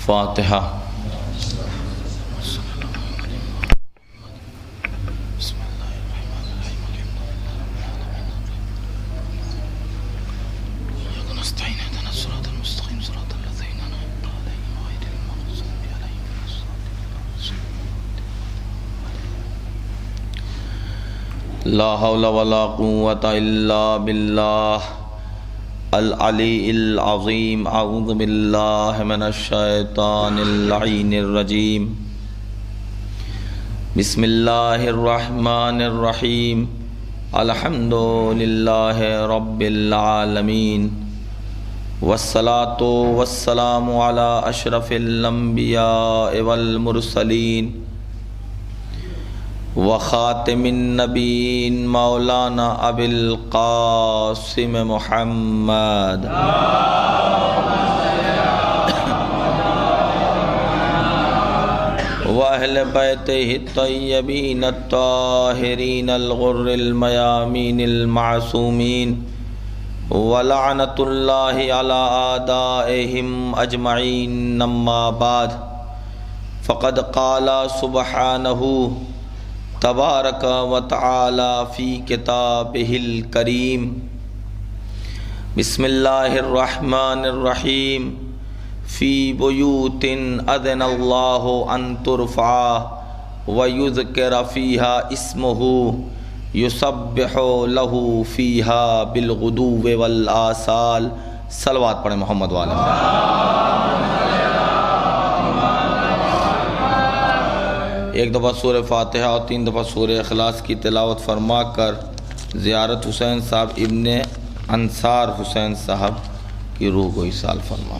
فاتحہ۔ لا حول ولا قوة الا باللہ العلی العظیم۔ اعوذ باللہ من الشیطان اللعین الرجیم۔ بسم اللہ الرحمن الرحیم۔ الحمد للہ رب العالمین، والصلاة والسلام علی اشرف الانبیاء والمرسلین، وخاتم النبیین مولانا ابی القاسم محمد واہل بیتہ الطیبین الطاہرین الغر المیامین المعصومین، ولعنۃ اللہ علی اعدائہم اجمعین۔ اما بعد، فقد قال سبحانہ تبارک و تعالی فی کتابہ الکریم۔ بسم اللہ الرحمن الرحیم۔ فی بیوت اذن اللہ ان ترفع ویذکر فیہا اسمہ یسبح لہ فیہا بالغدو والآصال۔ صلوات پڑھیں محمد والے۔ ایک دفعہ سورہ فاتحہ اور 3 دفعہ سورہ اخلاص کی تلاوت فرما کر زیارت حسین صاحب ابن انصار حسین صاحب کی روح کو ایصال فرما۔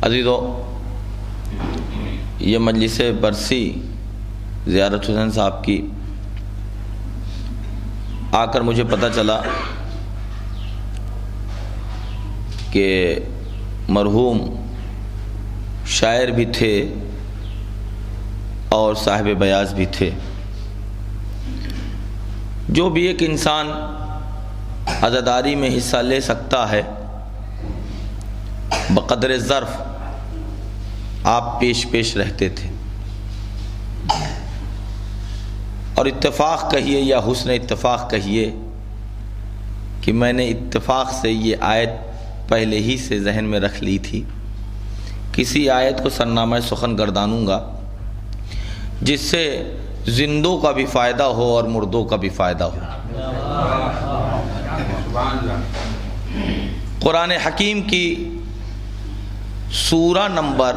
عزیزو، یہ مجلس برسی زیارت حسین صاحب کی آ کر مجھے پتہ چلا کہ مرحوم شاعر بھی تھے اور صاحب بیاض بھی تھے۔ جو بھی ایک انسان عزاداری میں حصہ لے سکتا ہے، بقدر ظرف آپ پیش رہتے تھے، اور اتفاق کہیے یا حسن اتفاق کہیے کہ میں نے اتفاق سے یہ آیت پہلے ہی سے ذہن میں رکھ لی تھی۔ کسی آیت کو سرنامہ سخن گردانوں گا جس سے زندوں کا بھی فائدہ ہو اور مردوں کا بھی فائدہ ہو۔ قرآن حکیم کی سورہ نمبر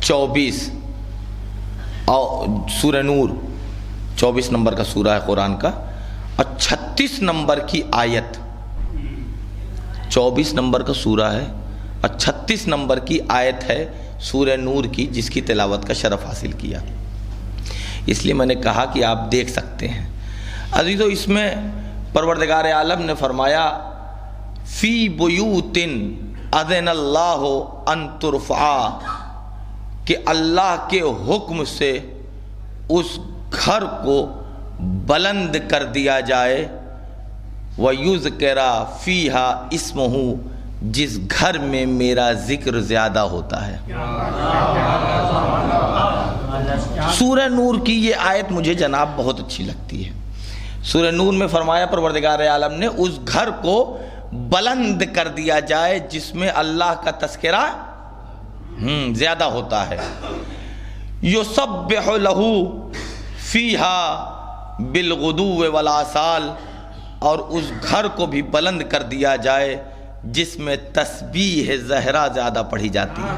24 اور سورہ نور 24 نمبر کا سورہ ہے قرآن کا، اور 36 نمبر کی آیت، 24 نمبر کا سورہ ہے اور 36 نمبر کی آیت ہے سورہ نور کی، جس کی تلاوت کا شرف حاصل کیا۔ اس لیے میں نے کہا کہ آپ دیکھ سکتے ہیں۔ عزیزو، اس میں پروردگار عالم نے فرمایا فی بیوت اذن اللہ ان ترفع، کہ اللہ کے حکم سے اس گھر کو بلند کر دیا جائے، وَيُذْكَرَ فِيهَا اسْمُهُ، جس گھر میں میرا ذکر زیادہ ہوتا ہے۔ سورہ نور کی یہ آیت مجھے جناب بہت اچھی لگتی ہے۔ سورہ نور میں فرمایا پروردگار عالم نے اس گھر کو بلند کر دیا جائے جس میں اللہ کا تذکرہ زیادہ ہوتا ہے۔ یسبح لہ فیہا بالغدو والآصال، اور اس گھر کو بھی بلند کر دیا جائے جس میں تسبیح زہرا زیادہ پڑھی جاتی ہے۔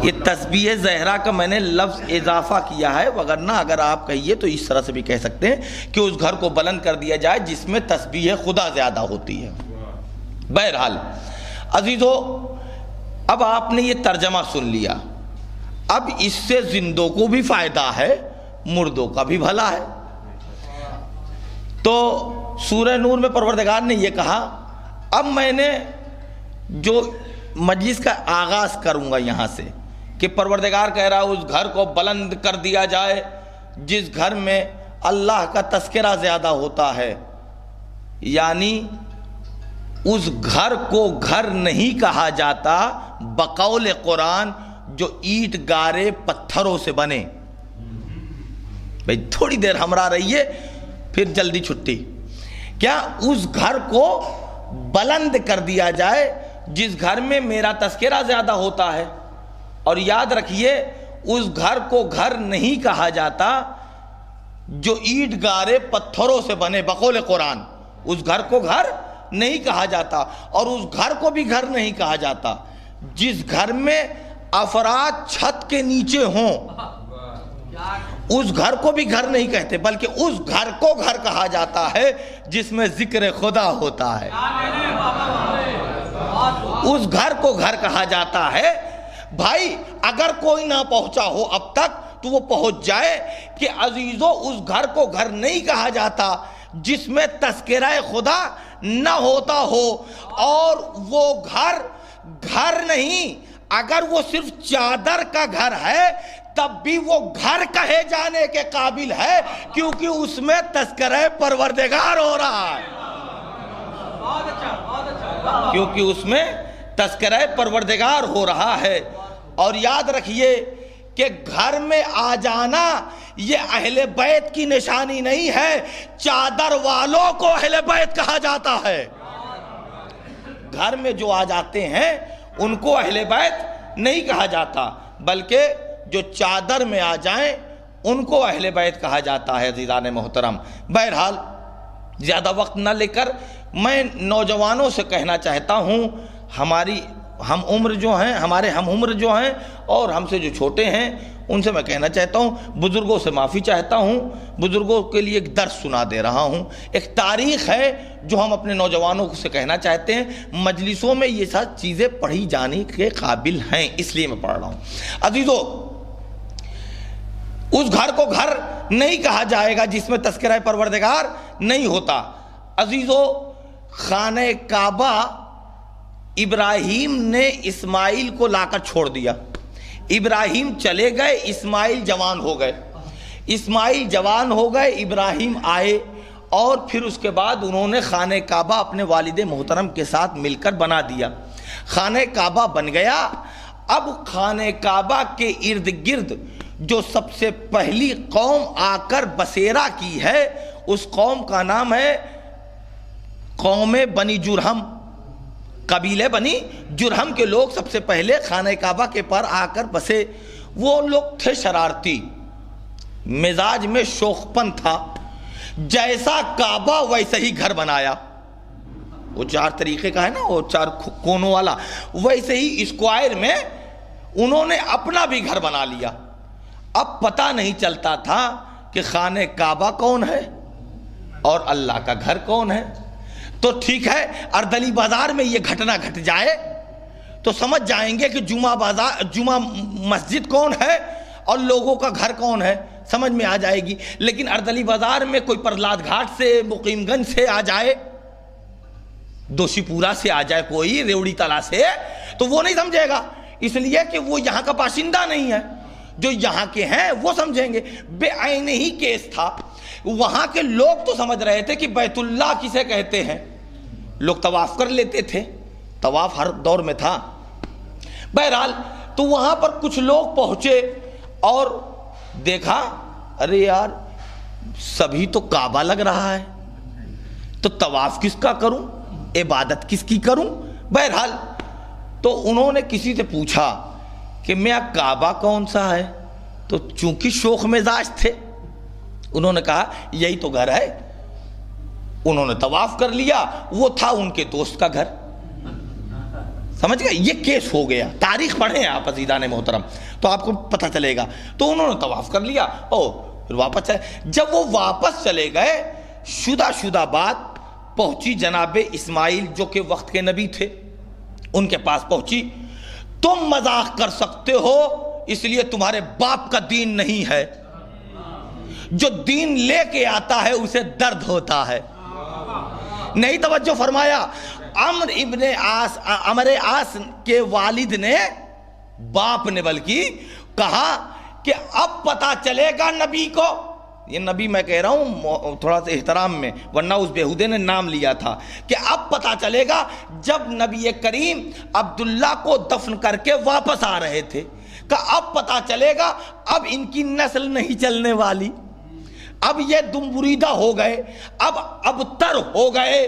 یہ تسبیح زہرا کا میں نے لفظ اضافہ کیا ہے، وگرنہ اگر آپ کہیے تو اس طرح سے بھی کہہ سکتے ہیں کہ اس گھر کو بلند کر دیا جائے جس میں تسبیح خدا زیادہ ہوتی ہے۔ بہرحال عزیزو، اب آپ نے یہ ترجمہ سن لیا، اب اس سے زندوں کو بھی فائدہ ہے، مردوں کا بھی بھلا ہے۔ تو سورہ نور میں پروردگار نے یہ کہا، اب میں نے جو مجلس کا آغاز کروں گا یہاں سے کہ پروردگار کہہ رہا ہے اس گھر کو بلند کر دیا جائے جس گھر میں اللہ کا تذکرہ زیادہ ہوتا ہے، یعنی اس گھر کو گھر نہیں کہا جاتا بقول قرآن جو اینٹ گارے پتھروں سے بنے۔ بھئی تھوڑی دیر ہمراہ رہیے پھر جلدی چھٹی۔ کیا اس گھر کو بلند کر دیا جائے جس گھر میں میرا تذکرہ زیادہ ہوتا ہے، اور یاد رکھیے اس گھر کو گھر نہیں کہا جاتا جو اینٹ گارے پتھروں سے بنے بقول قرآن، اس گھر کو گھر نہیں کہا جاتا، اور اس گھر کو بھی گھر نہیں کہا جاتا جس گھر میں افراد چھت کے نیچے ہوں، اس گھر کو بھی گھر نہیں کہتے بلکہ اس گھر کو گھر کہا جاتا ہے جس میں ذکر خدا ہوتا ہے، اس گھر کو گھر کہا جاتا ہے۔ بھائی اگر کوئی نہ پہنچا ہو اب تک تو وہ پہنچ جائے کہ عزیزو اس گھر کو گھر نہیں کہا جاتا جس میں تذکرہ خدا نہ ہوتا ہو، اور وہ گھر گھر نہیں، اگر وہ صرف چادر کا گھر ہے تب بھی وہ گھر کہے جانے کے قابل ہے، کیونکہ اس میں تذکرہ پروردگار ہو رہا ہے، کیونکہ اس میں تذکرہ پروردگار ہو رہا ہے۔ اور یاد رکھیے کہ گھر میں آ جانا یہ اہل بیت کی نشانی نہیں ہے، چادر والوں کو اہل بیت کہا جاتا ہے۔ گھر میں جو آ جاتے ہیں ان کو اہل بیت نہیں کہا جاتا، بلکہ جو چادر میں آ جائیں ان کو اہل بیت کہا جاتا ہے۔ عزیزان محترم، بہرحال زیادہ وقت نہ لے کر میں نوجوانوں سے کہنا چاہتا ہوں، ہماری ہم عمر جو ہیں، ہمارے ہم عمر جو ہیں اور ہم سے جو چھوٹے ہیں، ان سے میں کہنا چاہتا ہوں، بزرگوں سے معافی چاہتا ہوں، بزرگوں کے لیے ایک درس سنا دے رہا ہوں، ایک تاریخ ہے جو ہم اپنے نوجوانوں سے کہنا چاہتے ہیں۔ مجلسوں میں یہ سب چیزیں پڑھی جانے کے قابل ہیں، اس لیے میں پڑھ رہا ہوں۔ عزیزو، اس گھر کو گھر نہیں کہا جائے گا جس میں تذکرہ پروردگار نہیں ہوتا۔ عزیزو، خانہ کعبہ ابراہیم نے اسماعیل کو لا کر چھوڑ دیا، ابراہیم چلے گئے، اسماعیل جوان ہو گئے، اسماعیل جوان ہو گئے، ابراہیم آئے، اور پھر اس کے بعد انہوں نے خانہ کعبہ اپنے والد محترم کے ساتھ مل کر بنا دیا، خانہ کعبہ بن گیا۔ اب خانہ کعبہ کے ارد گرد جو سب سے پہلی قوم آ کر بسیرا کی ہے اس قوم کا نام ہے قوم بنی جرہم، قبیلے بنی جرہم کے لوگ سب سے پہلے خانہ کعبہ کے پر آ کر بسے۔ وہ لوگ تھے شرارتی، مزاج میں شوخ پن تھا، جیسا کعبہ ویسے ہی گھر بنایا، وہ 4 طریقے کا ہے نا، وہ 4 کونوں والا، ویسے ہی اسکوائر میں انہوں نے اپنا بھی گھر بنا لیا۔ اب پتہ نہیں چلتا تھا کہ خانہ کعبہ کون ہے اور اللہ کا گھر کون ہے۔ تو ٹھیک ہے، اردلی بازار میں یہ گھٹنا گھٹ جائے تو سمجھ جائیں گے کہ جمعہ مسجد کون ہے اور لوگوں کا گھر کون ہے، سمجھ میں آ جائے گی۔ لیکن اردلی بازار میں کوئی پرلاد گھاٹ سے، مقیم گنج سے آ جائے، دوشی پورا سے آ جائے، کوئی ریوڑی تلا سے، تو وہ نہیں سمجھے گا، اس لیے کہ وہ یہاں کا باشندہ نہیں ہے۔ جو یہاں کے ہیں وہ سمجھیں گے۔ بے عین ہی کیس تھا، وہاں کے لوگ تو سمجھ رہے تھے کہ بیت اللہ کسے کہتے ہیں، لوگ طواف کر لیتے تھے، طواف ہر دور میں تھا۔ بہرحال تو وہاں پر کچھ لوگ پہنچے اور دیکھا، ارے یار سبھی تو کعبہ لگ رہا ہے، تو طواف کس کا کروں، عبادت کس کی کروں۔ بہرحال تو انہوں نے کسی سے پوچھا کہ میاں کعبہ کون سا ہے، تو چونکہ شوخ مزاج تھے انہوں نے کہا یہی تو گھر ہے۔ انہوں نے طواف کر لیا، وہ تھا ان کے دوست کا گھر، سمجھ گئے؟ یہ کیس ہو گیا. تاریخ پڑھیں آپ عزیزان محترم تو آپ کو پتہ چلے گا. تو انہوں نے طواف کر لیا اور پھر واپس چلے. جب وہ واپس چلے گئے شدہ بات پہنچی جناب اسماعیل جو کہ وقت کے نبی تھے ان کے پاس پہنچی. تم مذاق کر سکتے ہو اس لیے تمہارے باپ کا دین نہیں ہے. جو دین لے کے آتا ہے اسے درد ہوتا ہے. نہیں توجہ فرمایا. عمر عاص کے والد نے باپ نے بلکہ کہا کہ اب پتا چلے گا نبی کو. یہ نبی میں کہہ رہا ہوں تھوڑا سا احترام میں ورنہ اس بےہودے نے نام لیا تھا کہ اب پتا چلے گا. جب نبی کریم عبداللہ کو دفن کر کے واپس آ رہے تھے کہ اب پتا چلے گا اب ان کی نسل نہیں چلنے والی. اب یہ دم بریدہ ہو گئے, اب تر ہو گئے.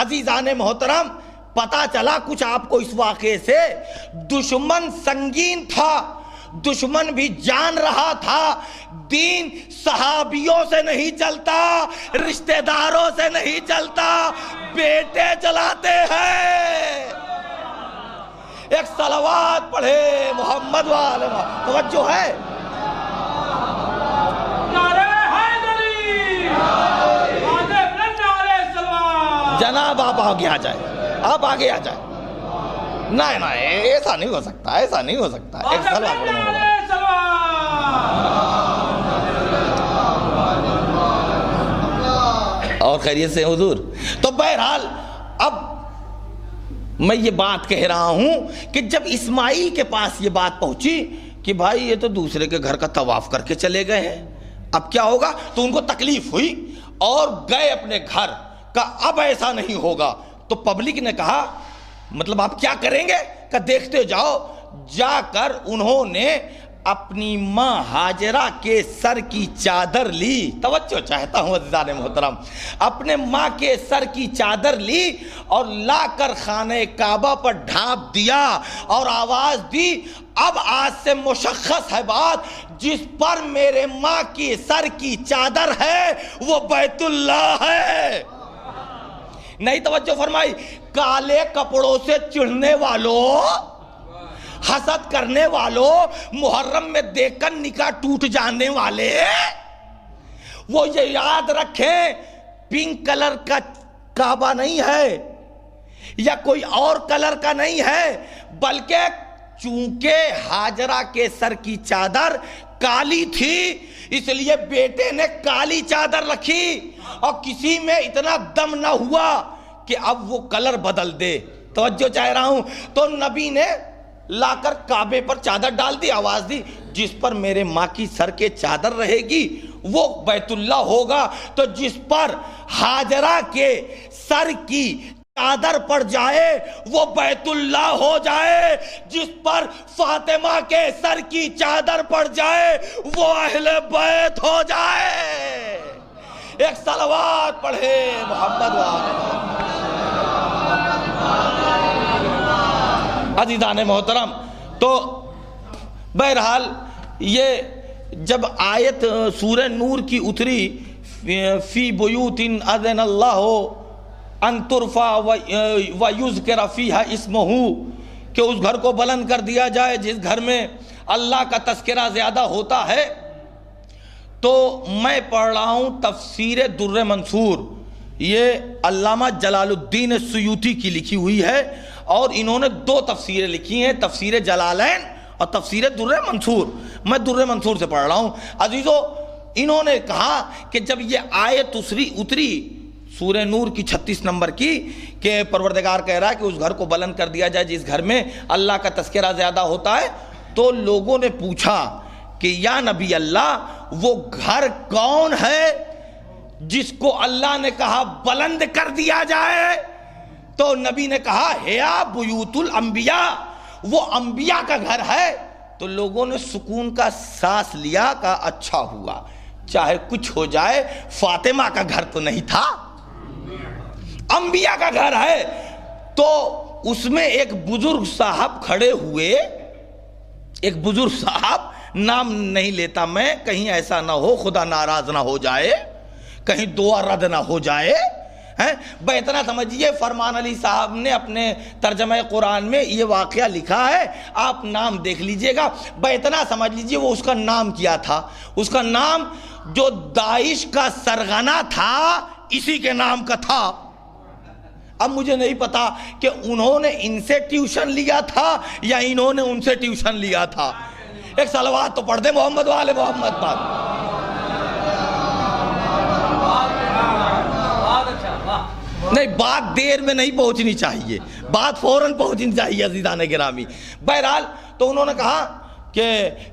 عزیزان محترم پتا چلا کچھ آپ کو اس واقعے سے. دشمن سنگین تھا, دشمن بھی جان رہا تھا دین صحابیوں سے نہیں چلتا, رشتہ داروں سے نہیں چلتا, بیٹے چلاتے ہیں. ایک صلوات پڑھے محمد والے. توجہ ہے؟ جناب آپ آگے آ جائے, آپ آگے آ جائے. نہیں ایسا نہیں ہو سکتا, ایسا نہیں ہو سکتا. ایک صلوات پڑھے اور خیریت سے حضور. تو بہرحال اب میں یہ بات کہہ رہا ہوں کہ جب اسماعیل کے پاس یہ بات پہنچی کہ بھائی یہ تو دوسرے کے گھر کا طواف کر کے چلے گئے ہیں, اب کیا ہوگا, تو ان کو تکلیف ہوئی اور گئے اپنے گھر کا اب ایسا نہیں ہوگا. تو پبلک نے کہا مطلب آپ کیا کریں گے کہ دیکھتے جاؤ. جا کر انہوں نے اپنی ماں ہاجرہ کے سر کی چادر لی. توجہ چاہتا ہوں عزیزان محترم. اپنے ماں کے سر کی چادر لی اور لا کر خانہ کعبہ پر ڈھانپ دیا اور آواز دی اب آج سے مشخص ہے بات, جس پر میرے ماں کی سر کی چادر ہے وہ بیت اللہ ہے. نہیں توجہ فرمائی. کالے کپڑوں سے چڑھنے والوں, حسد کرنے والوں, محرم میں دیکھ کر نکاح ٹوٹ جانے والے, وہ یہ یاد رکھیں پنک کلر کا کعبہ نہیں ہے یا کوئی اور کلر کا نہیں ہے, بلکہ چونکہ ہاجرہ کے سر کی چادر کالی تھی اس لیے بیٹے نے کالی چادر رکھی اور کسی میں اتنا دم نہ ہوا کہ اب وہ کلر بدل دے. توجہ چاہ رہا ہوں. تو نبی نے لا کر کعبے پر چادر ڈال دی, آواز دی جس پر میرے ماں کی سر کے چادر رہے گی وہ بیت اللہ ہوگا. تو جس پر ہاجرہ کے سر کی چادر پڑ جائے وہ بیت اللہ ہو جائے, جس پر فاطمہ کے سر کی چادر پڑ جائے وہ اہل بیت ہو جائے. ایک صلوات پڑھے محمد والے. عزیزان محترم تو بہرحال یہ جب آیت سورہ نور کی اتری فی بیوت اذن اللہ ان ترفع ویذکر فیہا اسمہ, کہ اس گھر کو بلند کر دیا جائے جس گھر میں اللہ کا تذکرہ زیادہ ہوتا ہے. تو میں پڑھ رہا ہوں تفسیر در منصور, یہ علامہ جلال الدین السیوطی کی لکھی ہوئی ہے اور انہوں نے 2 تفسیریں لکھی ہیں, تفسیر جلالین اور تفسیر در منصور. میں در منصور سے پڑھ رہا ہوں. عزیزو انہوں نے کہا کہ جب یہ آیت اتری سورہ نور کی 36 نمبر کی کہ پروردگار کہہ رہا ہے کہ اس گھر کو بلند کر دیا جائے جس گھر میں اللہ کا تذکرہ زیادہ ہوتا ہے, تو لوگوں نے پوچھا کہ یا نبی اللہ وہ گھر کون ہے جس کو اللہ نے کہا بلند کر دیا جائے؟ تو نبی نے کہا ہیا بیوت الانبیاء, وہ انبیاء کا گھر ہے. تو لوگوں نے سکون کا سانس لیا, کہا اچھا ہوا چاہے کچھ ہو جائے فاطمہ کا گھر تو نہیں تھا, انبیاء کا گھر ہے. تو اس میں ایک بزرگ صاحب کھڑے ہوئے, ایک بزرگ صاحب, نام نہیں لیتا میں کہیں ایسا نہ ہو خدا ناراض نہ ہو جائے, کہیں دعا رد نہ ہو جائے, ہیں اتنا سمجھیے فرمان علی صاحب نے اپنے ترجمہ قرآن میں یہ واقعہ لکھا ہے، آپ نام دیکھ لیجئے گا، اتنا سمجھ لیجئے وہ اس کا نام کیا تھا، اس کا نام جو داعش کا سرغنہ تھا اسی کے نام کا تھا۔ اب مجھے نہیں پتا کہ انہوں نے ان سے ٹیوشن لیا تھا یا انہوں نے ان سے ٹیوشن لیا تھا۔ ایک صلوات تو پڑھ دے محمد والے محمد پر۔ نہیں، بات دیر میں نہیں پہنچنی چاہیے، بات فوراً پہنچنی چاہیے عزیزان گرامی۔ بہرحال تو انہوں نے کہا کہ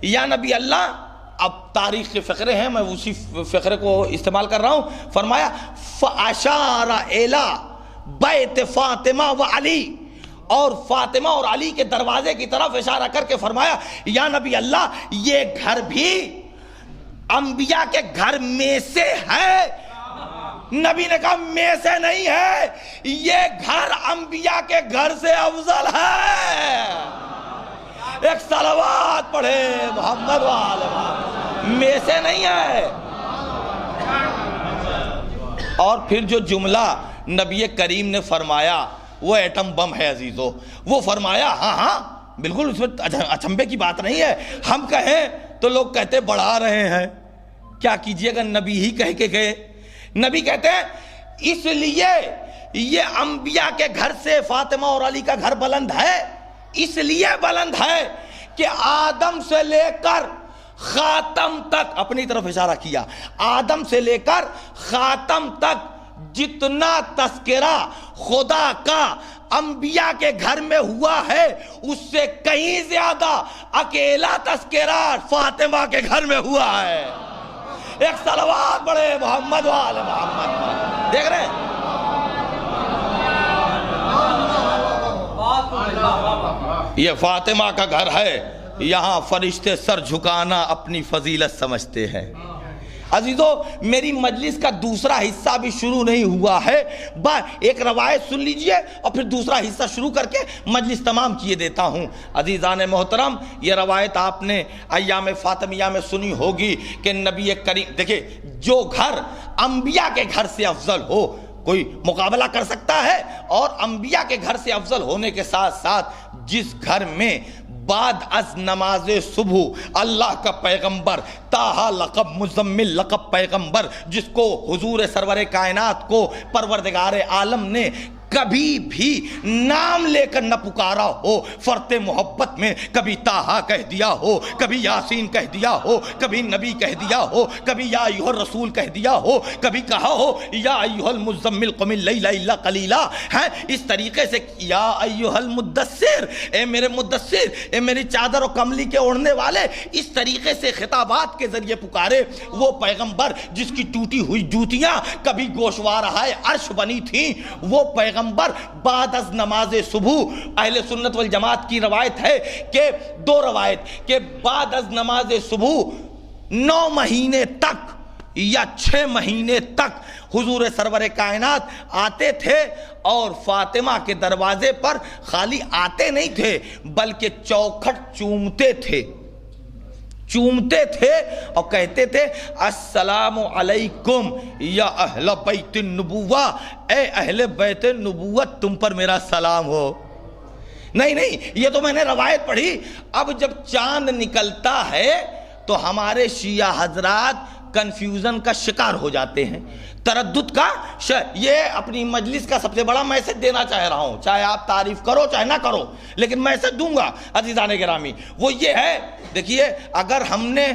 یا نبی اللہ، اب تاریخ کے فقرے ہیں، میں اسی فقرے کو استعمال کر رہا ہوں، فرمایا فَأَشَارَ إِلَىٰ بَيْتِ فاطمہ و علی، اور فاطمہ اور علی کے دروازے کی طرف اشارہ کر کے فرمایا یا نبی اللہ یہ گھر بھی انبیاء کے گھر میں سے ہے۔ نبی نے کہا میں سے نہیں ہے، یہ گھر انبیاء کے گھر سے افضل ہے۔ ایک صلوات پڑھے محمد والے، میں سے نہیں ہے۔ اور پھر جو جملہ نبی کریم نے فرمایا وہ ایٹم بم ہے عزیزو، وہ فرمایا ہاں بالکل، اس میں اچنبے کی بات نہیں ہے، ہم کہیں تو لوگ کہتے بڑھا رہے ہیں، کیا کیجئے گا، نبی ہی کہہ کے گئے۔ نبی کہتے ہیں اس لیے یہ انبیاء کے گھر سے فاطمہ اور علی کا گھر بلند ہے، اس لیے بلند ہے کہ آدم سے لے کر خاتم تک، اپنی طرف اشارہ کیا، آدم سے لے کر خاتم تک جتنا تذکرہ خدا کا انبیاء کے گھر میں ہوا ہے اس سے کہیں زیادہ اکیلا تذکرہ فاطمہ کے گھر میں ہوا ہے۔ ایک صلوات بڑے محمد والے محمد، دیکھ رہے ہیں؟ یہ فاطمہ کا گھر ہے، یہاں فرشتے سر جھکانا اپنی فضیلت سمجھتے ہیں۔ عزیزو میری مجلس کا دوسرا حصہ بھی شروع نہیں ہوا ہے، ایک روایت سن لیجئے اور پھر دوسرا حصہ شروع کر کے مجلس تمام کیے دیتا ہوں۔ عزیزان محترم، یہ روایت آپ نے ایام فاطمیہ میں سنی ہوگی کہ نبی کریم، دیکھیں جو گھر انبیاء کے گھر سے افضل ہو کوئی مقابلہ کر سکتا ہے، اور انبیاء کے گھر سے افضل ہونے کے ساتھ ساتھ جس گھر میں بعد از نماز صبح اللہ کا پیغمبر طٰہٰ لقب مزمل لقب پیغمبر، جس کو حضور سرور کائنات کو پروردگار عالم نے کبھی بھی نام لے کر نہ پکارا ہو، فرط محبت میں کبھی طٰہٰ کہہ دیا ہو، کبھی یاسین کہہ دیا ہو، کبھی نبی کہہ دیا ہو، کبھی یا ایھا الرسول کہہ دیا ہو، کبھی کہا ہو یا ایھا المزمل قم اللیل الا قلیلا، ہے اس طریقے سے یا ایھا المدثر، اے میرے مدثر، اے میری چادر و کملی کے اوڑھنے والے، اس طریقے سے خطابات کے ذریعے پکارے وہ پیغمبر جس کی ٹوٹی ہوئی جوتیاں کبھی گوشوارہائے عرش بنی تھیں، وہ پیغمبر بعد از نماز صبح، اہل سنت والجماعت کی روایت ہے کہ دو روایت کہ بعد از نماز صبح 9 مہینے تک یا 6 مہینے تک حضور سرور کائنات آتے تھے، اور فاطمہ کے دروازے پر خالی آتے نہیں تھے بلکہ چوکھٹ چومتے تھے اور کہتے تھے السلام علیکم یا اہل بیت النبوہ، اے اہل بیت نبوت تم پر میرا سلام ہو۔ نہیں، یہ تو میں نے روایت پڑھی۔ اب جب چاند نکلتا ہے تو ہمارے شیعہ حضرات کنفیوژن کا شکار ہو جاتے ہیں، تردد کا یہ اپنی مجلس کا سب سے بڑا میسج دینا چاہ رہا ہوں، چاہے آپ تعریف کرو چاہے نہ کرو، لیکن میسج دوں گا عزیزان گرامی۔ وہ یہ ہے، دیکھیے اگر ہم نے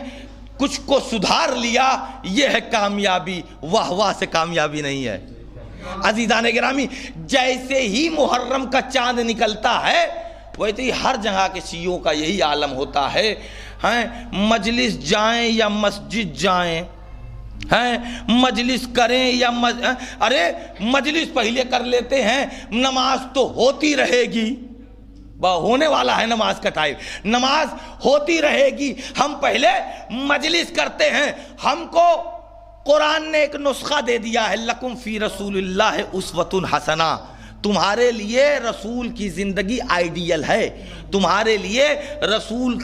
کچھ کو سدھار لیا یہ ہے کامیابی، واہ سے کامیابی نہیں ہے عزیزان گرامی۔ جیسے ہی محرم کا چاند نکلتا ہے ویسے ہی ہر جگہ کے شیعوں کا یہی عالم ہوتا ہے، مجلس جائیں یا مسجد جائیں، مجلس کریں یا ارے مجلس پہلے کر لیتے ہیں، نماز تو ہوتی رہے گی، ہونے والا ہے نماز کا ٹائم، نماز ہوتی رہے گی، ہم پہلے مجلس کرتے ہیں۔ ہم کو قرآن نے ایک نسخہ دے دیا ہے، لکم فی رسول اللہ اسوۃ حسنہ، تمہارے لیے رسول کی زندگی آئیڈیل ہے، تمہارے لیے رسول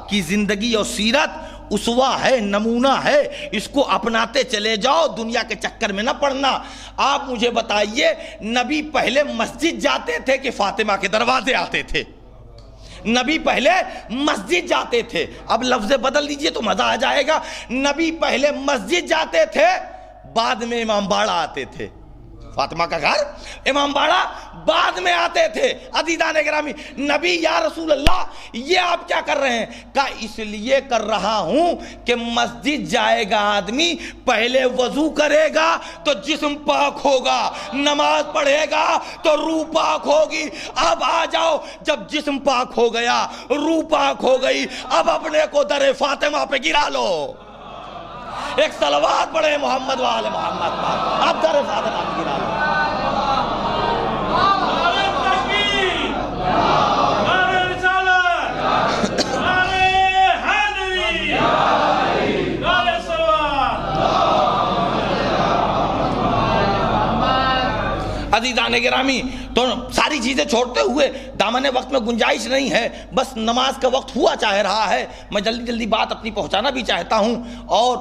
کی زندگی اور سیرت اسوا ہے، نمونہ ہے، اس کو اپناتے چلے جاؤ، دنیا کے چکر میں نہ پڑنا۔ آپ مجھے بتائیے نبی پہلے مسجد جاتے تھے کہ فاطمہ کے دروازے آتے تھے؟ نبی پہلے مسجد جاتے تھے، اب لفظ بدل دیجئے تو مزہ آ جائے گا، نبی پہلے مسجد جاتے تھے، بعد میں امام باڑہ آتے تھے۔ فاطمہ کا گھر امام باڑہ بعد میں آتے تھے۔ عزیزان گرامی، نبی یا رسول اللہ یہ آپ کیا کر رہے ہیں؟ کہا اس لیے کر رہا ہوں کہ مسجد جائے گا آدمی، پہلے وضو کرے گا تو جسم پاک ہوگا، نماز پڑھے گا تو روح پاک ہوگی۔ اب آ جاؤ، جب جسم پاک ہو گیا، روح پاک ہو گئی، اب اپنے کو در فاطمہ پہ گرا لو۔ ایک صلوات پڑھے محمد وآل محمد پر، اب در فاطمہ پہ گرا لو۔ عزیزان گرامی، تو ساری چیزیں چھوڑتے ہوئے دامن وقت میں گنجائش نہیں ہے، بس نماز کا وقت ہوا چاہ رہا ہے، میں جلدی جلدی بات اپنی پہنچانا بھی چاہتا ہوں، اور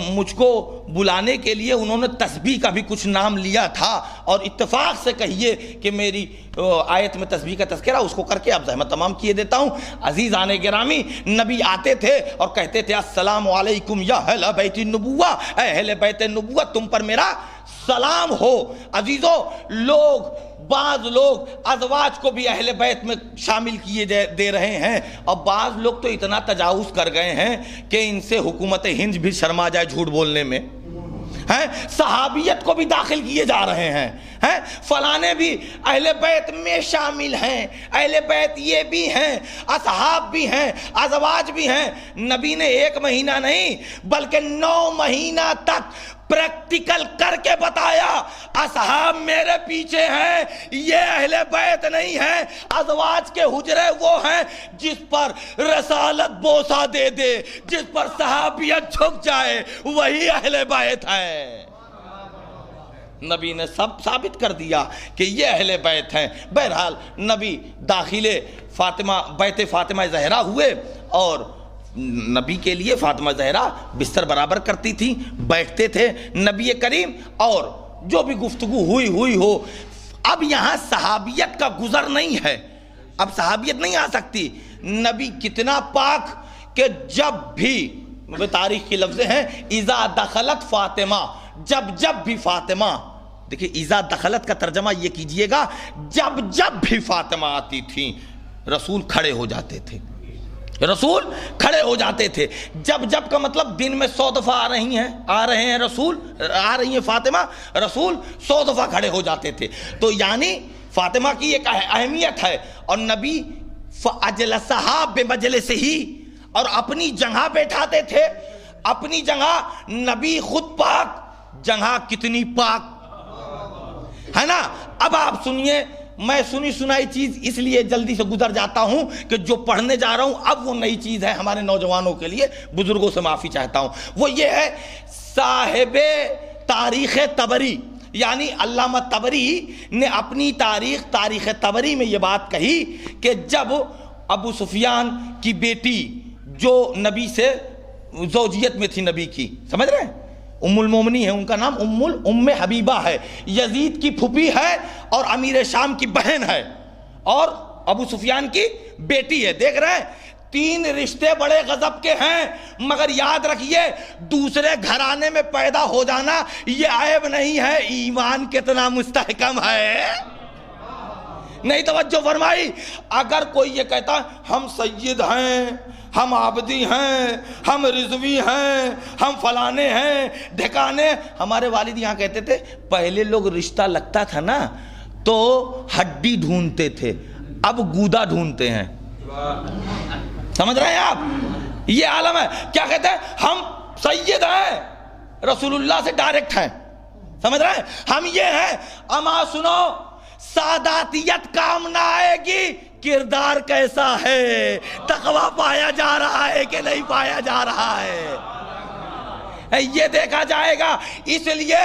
مجھ کو بلانے کے لیے انہوں نے تسبیح کا بھی کچھ نام لیا تھا، اور اتفاق سے کہیے کہ میری آیت میں تسبیح کا تذکرہ اس کو کر کے اب زحمت تمام کیے دیتا ہوں۔ عزیزان گرامی، نبی آتے تھے اور کہتے تھے السلام علیکم یا اہل بیت النبوہ، اے اہل بیت النبوہ تم پر میرا سلام ہو۔ عزیزو، بعض لوگ ازواج کو بھی اہل بیت میں شامل کیے دے رہے ہیں، اور بعض لوگ تو اتنا تجاوز کر گئے ہیں کہ ان سے حکومت ہند بھی شرما جائے جھوٹ بولنے میں، صحابیت کو بھی داخل کیے جا رہے ہیں، فلانے بھی اہل بیت میں شامل ہیں، اہل بیت یہ بھی ہیں، اصحاب بھی ہیں، ازواج بھی ہیں۔ نبی نے 1 مہینہ نہیں بلکہ 9 مہینہ تک پریکٹیکل کر کے بتایا، اصحاب میرے پیچھے ہیں، یہ اہل بیت نہیں ہیں، ازواج کے حجرے وہ ہیں جس پر رسالت بوسہ دے دے، جس پر صحابیت جھک جائے، وہی اہل بیت ہے۔ نبی نے سب ثابت کر دیا کہ یہ اہل بیت ہیں۔ بہرحال نبی داخل فاطمہ بیت فاطمہ زہرا ہوئے، اور نبی کے لیے فاطمہ زہرا بستر برابر کرتی تھی، بیٹھتے تھے نبی کریم، اور جو بھی گفتگو ہوئی ہو۔ اب یہاں صحابیت کا گزر نہیں ہے، اب صحابیت نہیں آ سکتی۔ نبی کتنا پاک کہ جب بھی تاریخ کی لفظیں ہیں اذا دخلت فاطمہ، جب بھی فاطمہ، دیکھیں اذا دخلت کا ترجمہ یہ کیجئے گا، جب بھی فاطمہ آتی تھی رسول کھڑے ہو جاتے تھے، رسول کھڑے ہو جاتے تھے۔ جب کا مطلب دن میں 100 دفعہ آ رہے ہیں رسول، آ رہی ہیں فاطمہ، رسول 100 دفعہ کھڑے ہو جاتے تھے۔ تو یعنی فاطمہ کی ایک اہمیت ہے، اور نبی فاجلسہا بمجلسہ، اور اپنی جگہ بیٹھاتے تھے، اپنی جگہ۔ نبی خود پاک، جگہ کتنی پاک ہے نا۔ اب آپ سنیے، میں سنی سنائی چیز اس لیے جلدی سے گزر جاتا ہوں کہ جو پڑھنے جا رہا ہوں اب وہ نئی چیز ہے ہمارے نوجوانوں کے لیے، بزرگوں سے معافی چاہتا ہوں۔ وہ یہ ہے، صاحب تاریخ طبری یعنی علامہ طبری نے اپنی تاریخ طبری میں یہ بات کہی کہ جب ابو سفیان کی بیٹی جو نبی سے زوجیت میں تھی، نبی کی، سمجھ رہے ہیں، ام المومنی ہے، ان کا نام ام حبیبہ ہے، یزید کی پھوپھی ہے اور امیر شام کی بہن ہے، اور ابو سفیان کی بیٹی ہے۔ دیکھ رہے ہیں، 3 رشتے بڑے غضب کے ہیں، مگر یاد رکھیے دوسرے گھرانے میں پیدا ہو جانا یہ عیب نہیں ہے، ایمان کتنا مستحکم ہے۔ نہیں توجہ فرمائی؟ اگر کوئی یہ کہتا ہم سید ہیں، ہم عابدی ہیں، ہم رضوی ہیں، ہم فلانے ہیں، ڈھکانے، ہمارے والد یہاں کہتے تھے پہلے لوگ رشتہ لگتا تھا نا تو ہڈی ڈھونڈتے تھے، اب گودا ڈھونڈتے ہیں۔ سمجھ رہے ہیں آپ؟ یہ عالم ہے۔ کیا کہتے ہیں؟ ہم سید ہیں، رسول اللہ سے ڈائریکٹ ہیں، سمجھ رہے ہیں؟ ہم یہ ہیں، اما سنو، ساداتیت کام نہ آئے گی، کردار کیسا ہے، تقوی پایا جا رہا ہے کہ نہیں پایا جا رہا ہے، یہ دیکھا جائے گا۔ اس لیے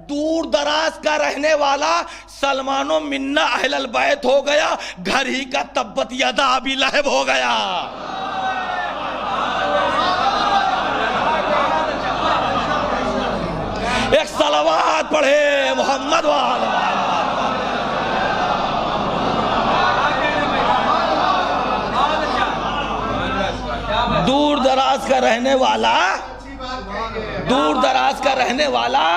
دور دراز کا رہنے والا سلمان و منا اہل البیت ہو گیا، گھر ہی کا تبت یدا ابی لہب ہو گیا۔ ایک صلوات پڑھے محمد وآل محمد۔ دور دراز کا رہنے والا، دور دراز کا رہنے والا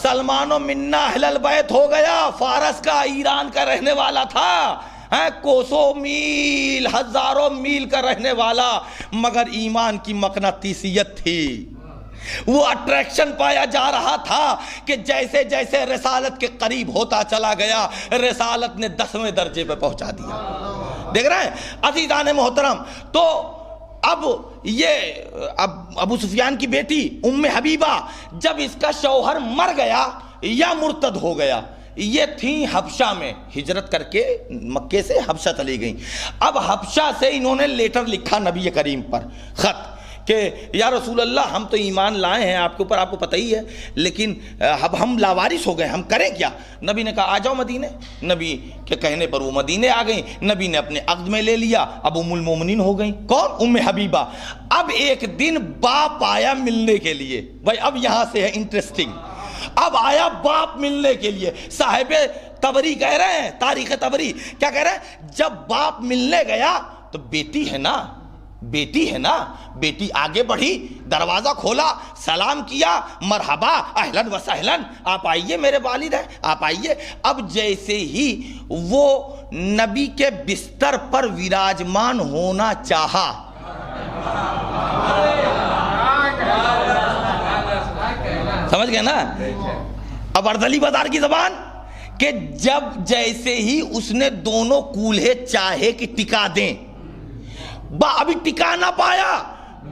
سلمان و منا اہل البیت ہو گیا، فارس کا، ایران کا رہنے والا تھا، کوسوں میل ہزاروں میل کا رہنے والا، مگر ایمان کی مقناطیسیت تھی، وہ اٹریکشن پایا جا رہا تھا کہ جیسے جیسے رسالت کے قریب ہوتا چلا گیا، رسالت نے 10ویں درجے پہ پہنچا دیا۔ دیکھ رہے ہیں عزیزان محترم؟ تو اب یہ ابو سفیان کی بیٹی ام حبیبہ، جب اس کا شوہر مر گیا یا مرتد ہو گیا، یہ تھیں حبشہ میں، ہجرت کر کے مکے سے حبشہ چلی گئیں۔ اب حبشہ سے انہوں نے لیٹر لکھا نبی کریم پر، خط، کہ یا رسول اللہ ہم تو ایمان لائے ہیں آپ کے اوپر، آپ کو پتہ ہی ہے، لیکن اب ہم لاوارث ہو گئے، ہم کریں کیا؟ نبی نے کہا آ جاؤ مدینے۔ نبی کے کہنے پر وہ مدینے آ گئیں، نبی نے اپنے عقد میں لے لیا، اب ام المومنین ہو گئیں۔ کون؟ ام حبیبہ۔ اب ایک دن باپ آیا ملنے کے لیے، بھائی اب یہاں سے ہے انٹرسٹنگ، اب آیا باپ ملنے کے لیے۔ صاحب طبری کہہ رہے ہیں، تاریخ طبری کیا کہہ رہے ہیں؟ جب باپ ملنے گیا تو بیٹی ہے نا، بیٹی ہے نا، بیٹی آگے بڑھی، دروازہ کھولا، سلام کیا، مرحبا اہلاً و سہلاً، آپ آئیے میرے والد ہیں، آپ آئیے۔ اب جیسے ہی وہ نبی کے بستر پر وراجمان ہونا چاہا، سمجھ گئے نا؟ اب اردلی بازار کی زبان، کہ جب جیسے ہی اس نے دونوں کولہے چاہے کہ ٹکا دیں، ابھی ٹکا نہ پایا،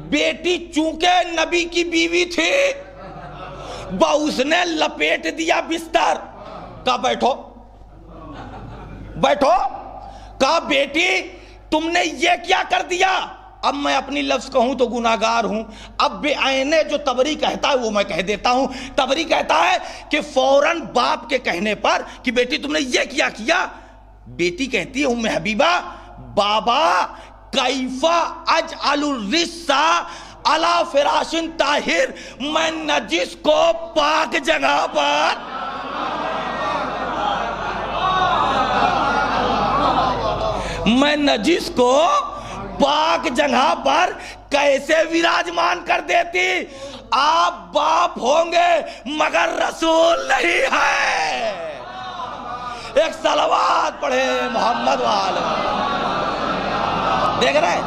بیٹی چونکہ نبی کی بیوی تھی، اس نے لپیٹ دیا بستر، کہا بیٹھو بیٹھو، کہا بیٹی تم نے یہ کیا کر دیا؟ اب میں اپنی لفظ کہوں تو گناہگار ہوں، اب بے عینے جو طبری کہتا ہے وہ میں کہہ دیتا ہوں۔ طبری کہتا ہے کہ فوراً باپ کے کہنے پر کہ بیٹی تم نے یہ کیا کیا، بیٹی کہتی ہے ام حبیبہ، بابا کیفا اجعل الرجس علی فراش طاہر، میں نجس کو پاک جگہ پر، میں نجس کو پاک جگہ پر کیسے وراجمان کر دیتی؟ آپ باپ ہوں گے مگر رسول نہیں ہے۔ ایک صلوات پڑھے محمد وآل محمد۔ دیکھ رہے ہیں؟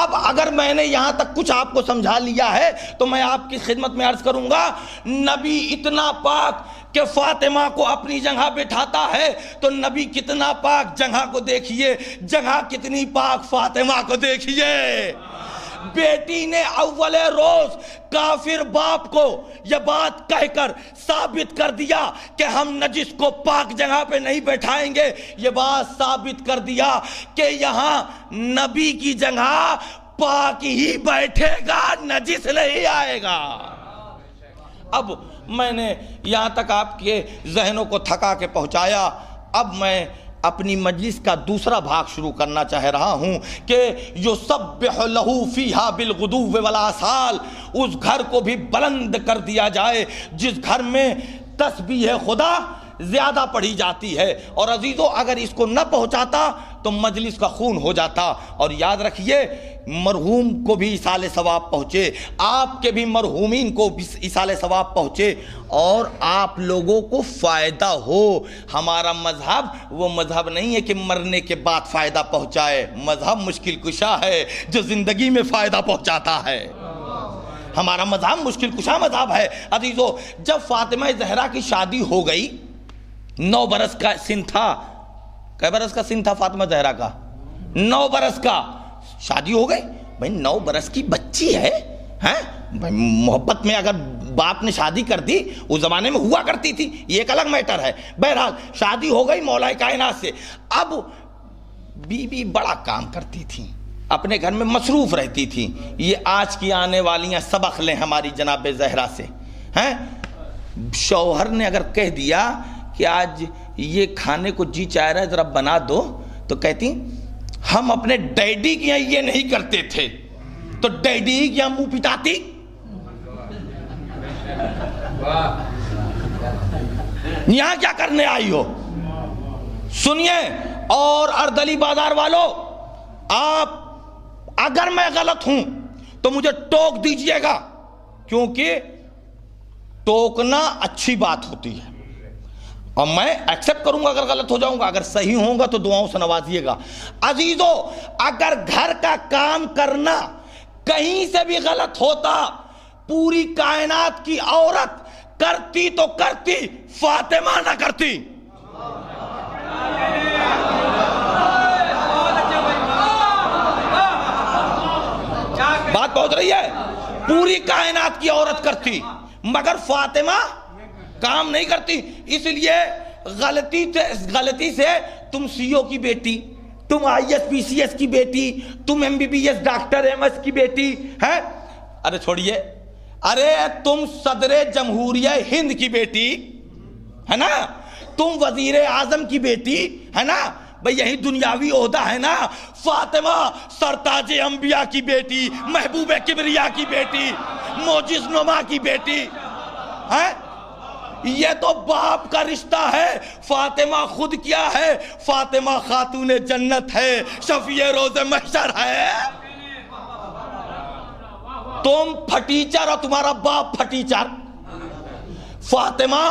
اب اگر میں نے یہاں تک کچھ آپ کو سمجھا لیا ہے تو میں آپ کی خدمت میں عرض کروں گا، نبی اتنا پاک کہ فاطمہ کو اپنی جگہ بٹھاتا ہے، تو نبی کتنا پاک، جگہ کو دیکھیے، جگہ کتنی پاک، فاطمہ کو دیکھیے۔ بیٹی نے اول روز کافر باپ کو یہ بات کہہ کر ثابت کر دیا کہ ہم نجس کو پاک جگہ پہ نہیں بیٹھائیں گے، یہ بات ثابت کر دیا کہ یہاں نبی کی جگہ پاک ہی بیٹھے گا، نجس نہیں آئے گا۔ اب میں نے یہاں تک آپ کے ذہنوں کو تھکا کے پہنچایا، اب میں اپنی مجلس کا دوسرا بھاگ شروع کرنا چاہ رہا ہوں کہ یسبح لہ فیہا بالغدو والآصال، اس گھر کو بھی بلند کر دیا جائے جس گھر میں تسبیح خدا زیادہ پڑھی جاتی ہے۔ اور عزیزو اگر اس کو نہ پہنچاتا تو مجلس کا خون ہو جاتا۔ اور یاد رکھیے مرحوم کو بھی ایصال ثواب پہنچے، آپ کے بھی مرحومین کو بھی ایصال ثواب پہنچے، اور آپ لوگوں کو فائدہ ہو۔ ہمارا مذہب وہ مذہب نہیں ہے کہ مرنے کے بعد فائدہ پہنچائے، مذہب مشکل کشا ہے جو زندگی میں فائدہ پہنچاتا ہے۔ ہمارا مذہب مشکل کشا مذہب ہے۔ عزیزو جب فاطمہ زہرا کی شادی ہو گئی، 9 برس کا سن تھا، کئی برس کا سن تھا فاطمہ زہرا کا؟ 9 برس کا، شادی ہو گئی۔ بھائی 9 برس کی بچی ہے، محبت میں اگر باپ نے شادی کر دی، اس زمانے میں ہوا کرتی تھی، یہ ایک الگ میٹر ہے۔ بہرحال شادی ہو گئی مولا کائنات سے۔ اب بیوی بڑا کام کرتی تھی، اپنے گھر میں مصروف رہتی تھی۔ یہ آج کی آنے والیاں سبق لیں ہماری جناب زہرا سے۔ شوہر نے اگر کہہ دیا کہ آج یہ کھانے کو جی چاہ رہا ہے ذرا بنا دو، تو کہتی ہم اپنے ڈیڈی کے یہاں یہ نہیں کرتے تھے، تو ڈیڈی کے یہاں منہ پٹاتی۔ یہاں کیا کرنے آئی ہو؟ سنیے، اور اردلی بازار والوں، آپ اگر میں غلط ہوں تو مجھے ٹوک دیجئے گا، کیونکہ ٹوکنا اچھی بات ہوتی ہے، اور میں ایکسپٹ کروں گا اگر غلط ہو جاؤں گا، اگر صحیح ہوں گا تو دعاؤں سے نوازیے گا۔ عزیزو، اگر گھر کا کام کرنا کہیں سے بھی غلط ہوتا، پوری کائنات کی عورت کرتی تو کرتی، فاطمہ نہ کرتی۔ بات پہنچ رہی ہے؟ پوری کائنات کی عورت کرتی، مگر فاطمہ کام نہیں کرتی۔ اس لیے غلطی سے تم سی او کی بیٹی، تم I S P C S کی بیٹی، تم M B B S doctor M S کی بیٹی ہے، ارے چھوڑیے، ارے تم صدر جمہوریہ ہند کی بیٹی ہے نا، تم وزیر اعظم کی بیٹی ہے نا، بھئی یہی دنیاوی عہدہ ہے نا۔ فاطمہ سرتاج انبیاء کی بیٹی، محبوب کبریا کی بیٹی، معجز نما کی بیٹی ہے، یہ تو باپ کا رشتہ ہے۔ فاطمہ خود کیا ہے؟ فاطمہ خاتون جنت ہے، شفیع روز محشر ہے۔ تم پھٹیچر اور تمہارا باپ پھٹیچر۔ فاطمہ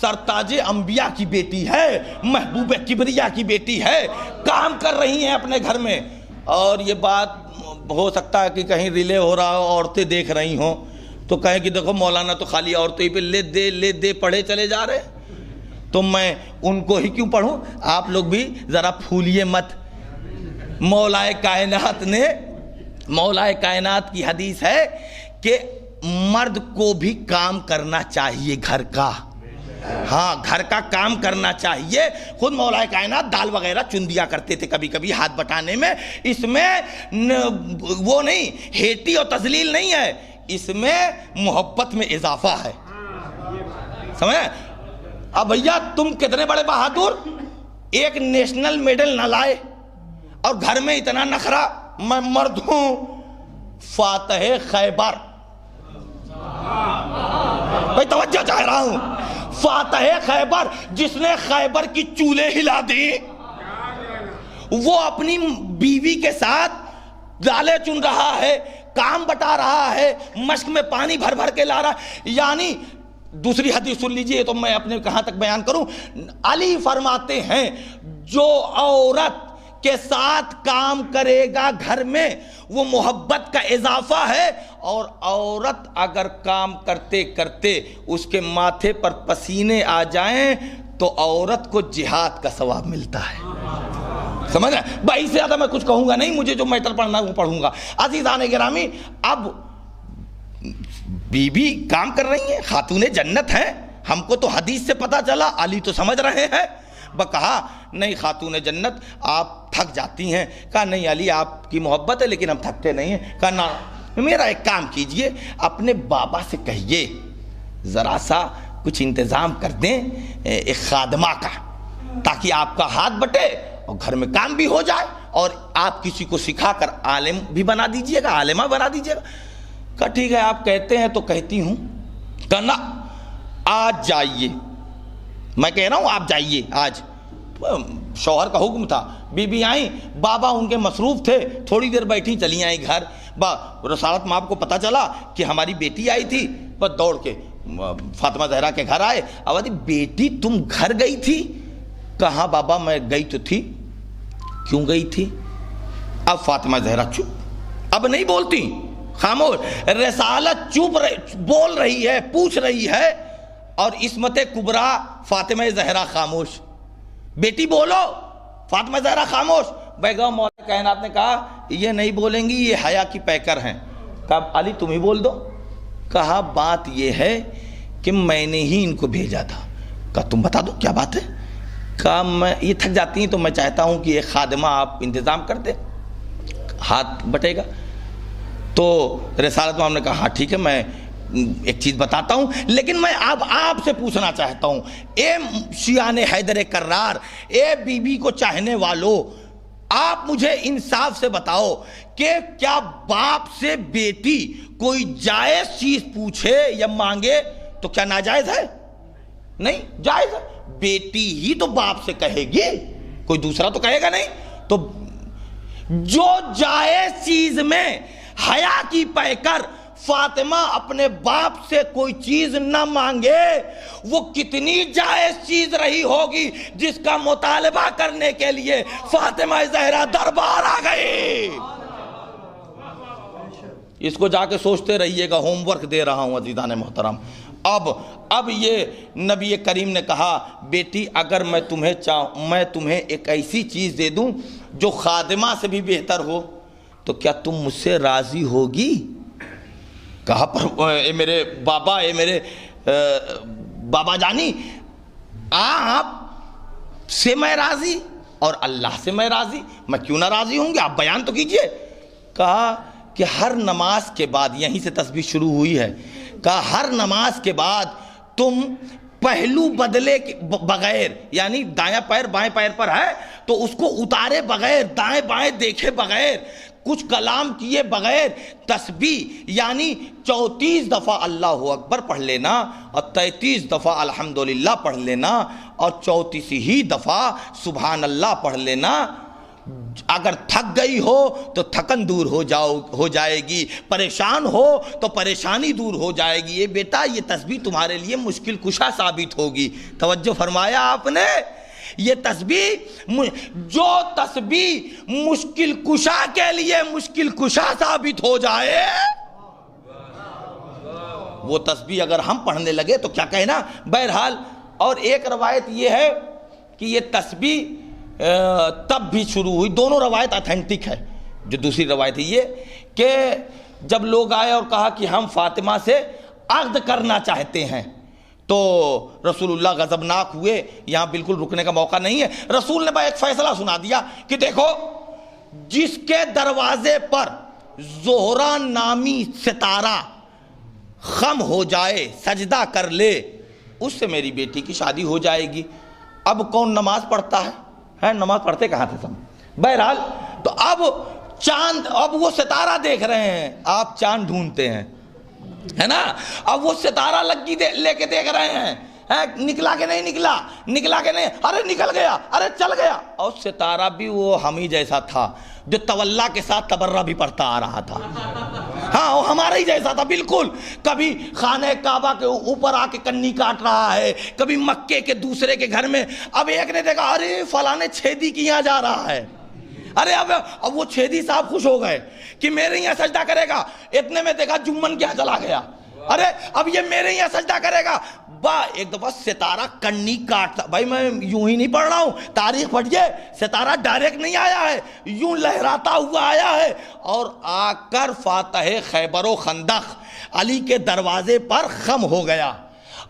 سرتاج انبیاء کی بیٹی ہے، محبوب کبریا کی بیٹی ہے، کام کر رہی ہیں اپنے گھر میں۔ اور یہ بات ہو سکتا ہے کہ کہیں ریلے ہو رہا ہو، عورتیں دیکھ رہی ہوں تو کہیں کہ دیکھو مولانا تو خالی عورتوں ہی پہ لے دے پڑھے چلے جا رہے، تو میں ان کو ہی کیوں پڑھوں؟ آپ لوگ بھی ذرا پھولیے مت۔ مولا کائنات کی حدیث ہے کہ مرد کو بھی کام کرنا چاہیے گھر کا، ہاں گھر کا کام کرنا چاہیے۔ خود مولا کائنات دال وغیرہ چن دیا کرتے تھے کبھی کبھی ہاتھ بٹانے میں، اس میں وہ نہیں، ہیٹی اور تذلیل نہیں ہے، اس میں محبت میں اضافہ ہے، سمجھیں؟ اب بھیا تم کتنے بڑے بہادر، ایک نیشنل میڈل نہ لائے اور گھر میں اتنا نخرا، میں مرد ہوں، فاتح خیبر، بھئی توجہ چاہ رہا ہوں، فاتح خیبر جس نے خیبر کی چولے ہلا دی، وہ اپنی بیوی کے ساتھ دالیں چن رہا ہے، کام بٹا رہا ہے، مشک میں پانی بھر بھر کے لا رہا ہے۔ یعنی دوسری حدیث سن لیجئے تو میں اپنے کہاں تک بیان کروں، علی فرماتے ہیں جو عورت کے ساتھ کام کرے گا گھر میں وہ محبت کا اضافہ ہے، اور عورت اگر کام کرتے کرتے اس کے ماتھے پر پسینے آ جائیں تو عورت کو جہاد کا ثواب ملتا ہے۔ سمجھ رہے ہیں؟ بھائی سے زیادہ میں کچھ کہوں گا نہیں، مجھے جو میٹر پڑھنا ہے وہ پڑھوں گا۔ عزیزان گرامی، اب بی بی کام کر رہی ہیں، خاتون جنت ہیں، ہم کو تو حدیث سے پتا چلا، علی تو سمجھ رہے ہیں، کہا نہیں خاتون جنت آپ تھک جاتی ہیں، کہا نہیں علی آپ کی محبت ہے لیکن ہم تھکتے نہیں ہیں، کہا نا میرا ایک کام کیجئے، اپنے بابا سے کہیے ذرا سا کچھ انتظام کر دیں ایک خادمہ کا، تاکہ آپ کا ہاتھ بٹے اور گھر میں کام بھی ہو جائے، اور آپ کسی کو سکھا کر عالم بھی بنا دیجئے گا، عالمہ بنا دیجئے گا۔ کہا ٹھیک ہے آپ کہتے ہیں تو کہتی ہوں۔ کہا نا آج جائیے، میں کہہ رہا ہوں آپ جائیے آج۔ شوہر کا حکم تھا، بی بی آئیں، بابا ان کے مصروف تھے، تھوڑی دیر بیٹھی چلی آئیں گھر، رسالت ماں کو پتہ چلا کہ ہماری بیٹی آئی تھی، بس دوڑ کے فاطمہ زہرا کے گھر آئے، آوازی بیٹی تم گھر گئی تھی؟ کہا بابا میں گئی تو تھی۔ کیوں گئی تھی؟ اب فاطمہ زہرا چپ، اب نہیں بولتی، خاموش۔ رسالت چپ بول رہی ہے، پوچھ رہی ہے، اور عصمت کبریٰ فاطمہ زہرا خاموش۔ بیٹی بولو، فاطمہ زہرا خاموش۔ بیگم مولا کائنات نے کہا یہ نہیں بولیں گی، یہ حیا کی پیکر ہیں۔ کہا علی تم ہی بول دو۔ کہا بات یہ ہے کہ میں نے ہی ان کو بھیجا تھا۔ کہا تم بتا دو کیا بات ہے؟ کہا میں یہ تھک جاتی ہیں تو میں چاہتا ہوں کہ ایک خادمہ آپ انتظام کر دیں، ہاتھ بٹے گا۔ تو رسالت مام نے کہا ہاں ٹھیک ہے میں ایک چیز بتاتا ہوں، لیکن میں اب آپ سے پوچھنا چاہتا ہوں، اے شیعان حیدر کرار، اے بی بی کو چاہنے والو، آپ مجھے انصاف سے بتاؤ کہ کیا باپ سے بیٹی کوئی جائز چیز پوچھے یا مانگے تو کیا ناجائز ہے؟ نہیں جائز ہے، بیٹی ہی تو باپ سے کہے گی، کوئی دوسرا تو کہے گا نہیں. تو جو جائز چیز میں حیا کی پے کر فاطمہ اپنے باپ سے کوئی چیز نہ مانگے، وہ کتنی جائز چیز رہی ہوگی جس کا مطالبہ کرنے کے لیے فاطمہ زہرا دربار آ گئی. اس کو جا کے سوچتے رہیے گا، ہوم ورک دے رہا ہوں عزیزان محترم. اب یہ نبی کریم نے کہا بیٹی اگر میں تمہیں ایک ایسی چیز دے دوں جو خادمہ سے بھی بہتر ہو تو کیا تم مجھ سے راضی ہوگی؟ کہا پر اے میرے بابا جانی، آپ سے میں راضی اور اللہ سے میں راضی، میں کیوں نہ راضی ہوں گے، آپ بیان تو کیجئے. کہا کہ ہر نماز کے بعد، یہیں سے تسبیح شروع ہوئی ہے، کہا ہر نماز کے بعد تم پہلو بدلے بغیر، یعنی دایاں پیر بائیں پیر پر ہے تو اس کو اتارے بغیر، دائیں بائیں دیکھے بغیر، کچھ کلام کیے بغیر تسبیح یعنی 34 دفعہ اللہ اکبر پڑھ لینا اور 33 دفعہ الحمدللہ پڑھ لینا اور 34 ہی دفعہ سبحان اللہ پڑھ لینا. اگر تھک گئی ہو تو تھکن دور ہو جائے گی، پریشان ہو تو پریشانی دور ہو جائے گی. یہ بیٹا یہ تسبیح تمہارے لیے مشکل کشا ثابت ہوگی. توجہ فرمایا آپ نے؟ یہ تسبیح، جو تسبیح مشکل کشا کے لیے مشکل کشا ثابت ہو جائے، وہ تسبیح اگر ہم پڑھنے لگے تو کیا کہنا. بہرحال اور ایک روایت یہ ہے کہ یہ تسبیح تب بھی شروع ہوئی، دونوں روایت اتھینٹک ہے. جو دوسری روایت ہے یہ کہ جب لوگ آئے اور کہا کہ ہم فاطمہ سے عقد کرنا چاہتے ہیں تو رسول اللہ غضبناک ہوئے. یہاں بالکل رکنے کا موقع نہیں ہے. رسول نے ایک فیصلہ سنا دیا کہ دیکھو، جس کے دروازے پر زہرا نامی ستارہ خم ہو جائے، سجدہ کر لے، اس سے میری بیٹی کی شادی ہو جائے گی. اب کون نماز پڑھتا ہے؟ نماز پڑھتے کہاں تھے سب؟ بہرحال تو اب چاند، اب وہ ستارہ دیکھ رہے ہیں، آپ چاند ڈھونڈتے ہیں، ہے نا. اب وہ ستارہ لے کے دیکھ رہے ہیں، نکلا کہ نہیں نکلا، نکلا کہ نہیں، ارے نکل گیا، ارے چل گیا. اور ستارہ بھی وہ ہم ہی جیسا تھا جو تولا کے ساتھ تبرہ بھی پڑھتا آ رہا تھا. ہاں وہ ہمارا ہی جیسا تھا بالکل. کبھی خانہ کعبہ کے اوپر آ کے کنی کاٹ رہا ہے، کبھی مکے کے دوسرے کے گھر میں. اب ایک نے دیکھا ارے فلاں چھیدی کی یہاں جا رہا ہے، ارے اب وہ چھیدی صاحب خوش ہو گئے کہ میرے یہاں سجدہ کرے گا. اتنے میں دیکھا جمن کیا چلا گیا، ارے اب یہ میرے یہاں سجدہ کرے گا. ایک دفعہ ستارہ کنی کاٹتا. بھائی میں یوں ہی نہیں پڑھ رہا ہوں، تاریخ پڑھیے. ستارہ ڈائریکٹ نہیں آیا ہے، یوں لہراتا ہوا آیا ہے اور آ کر فاتح خیبر و خندق علی کے دروازے پر خم ہو گیا.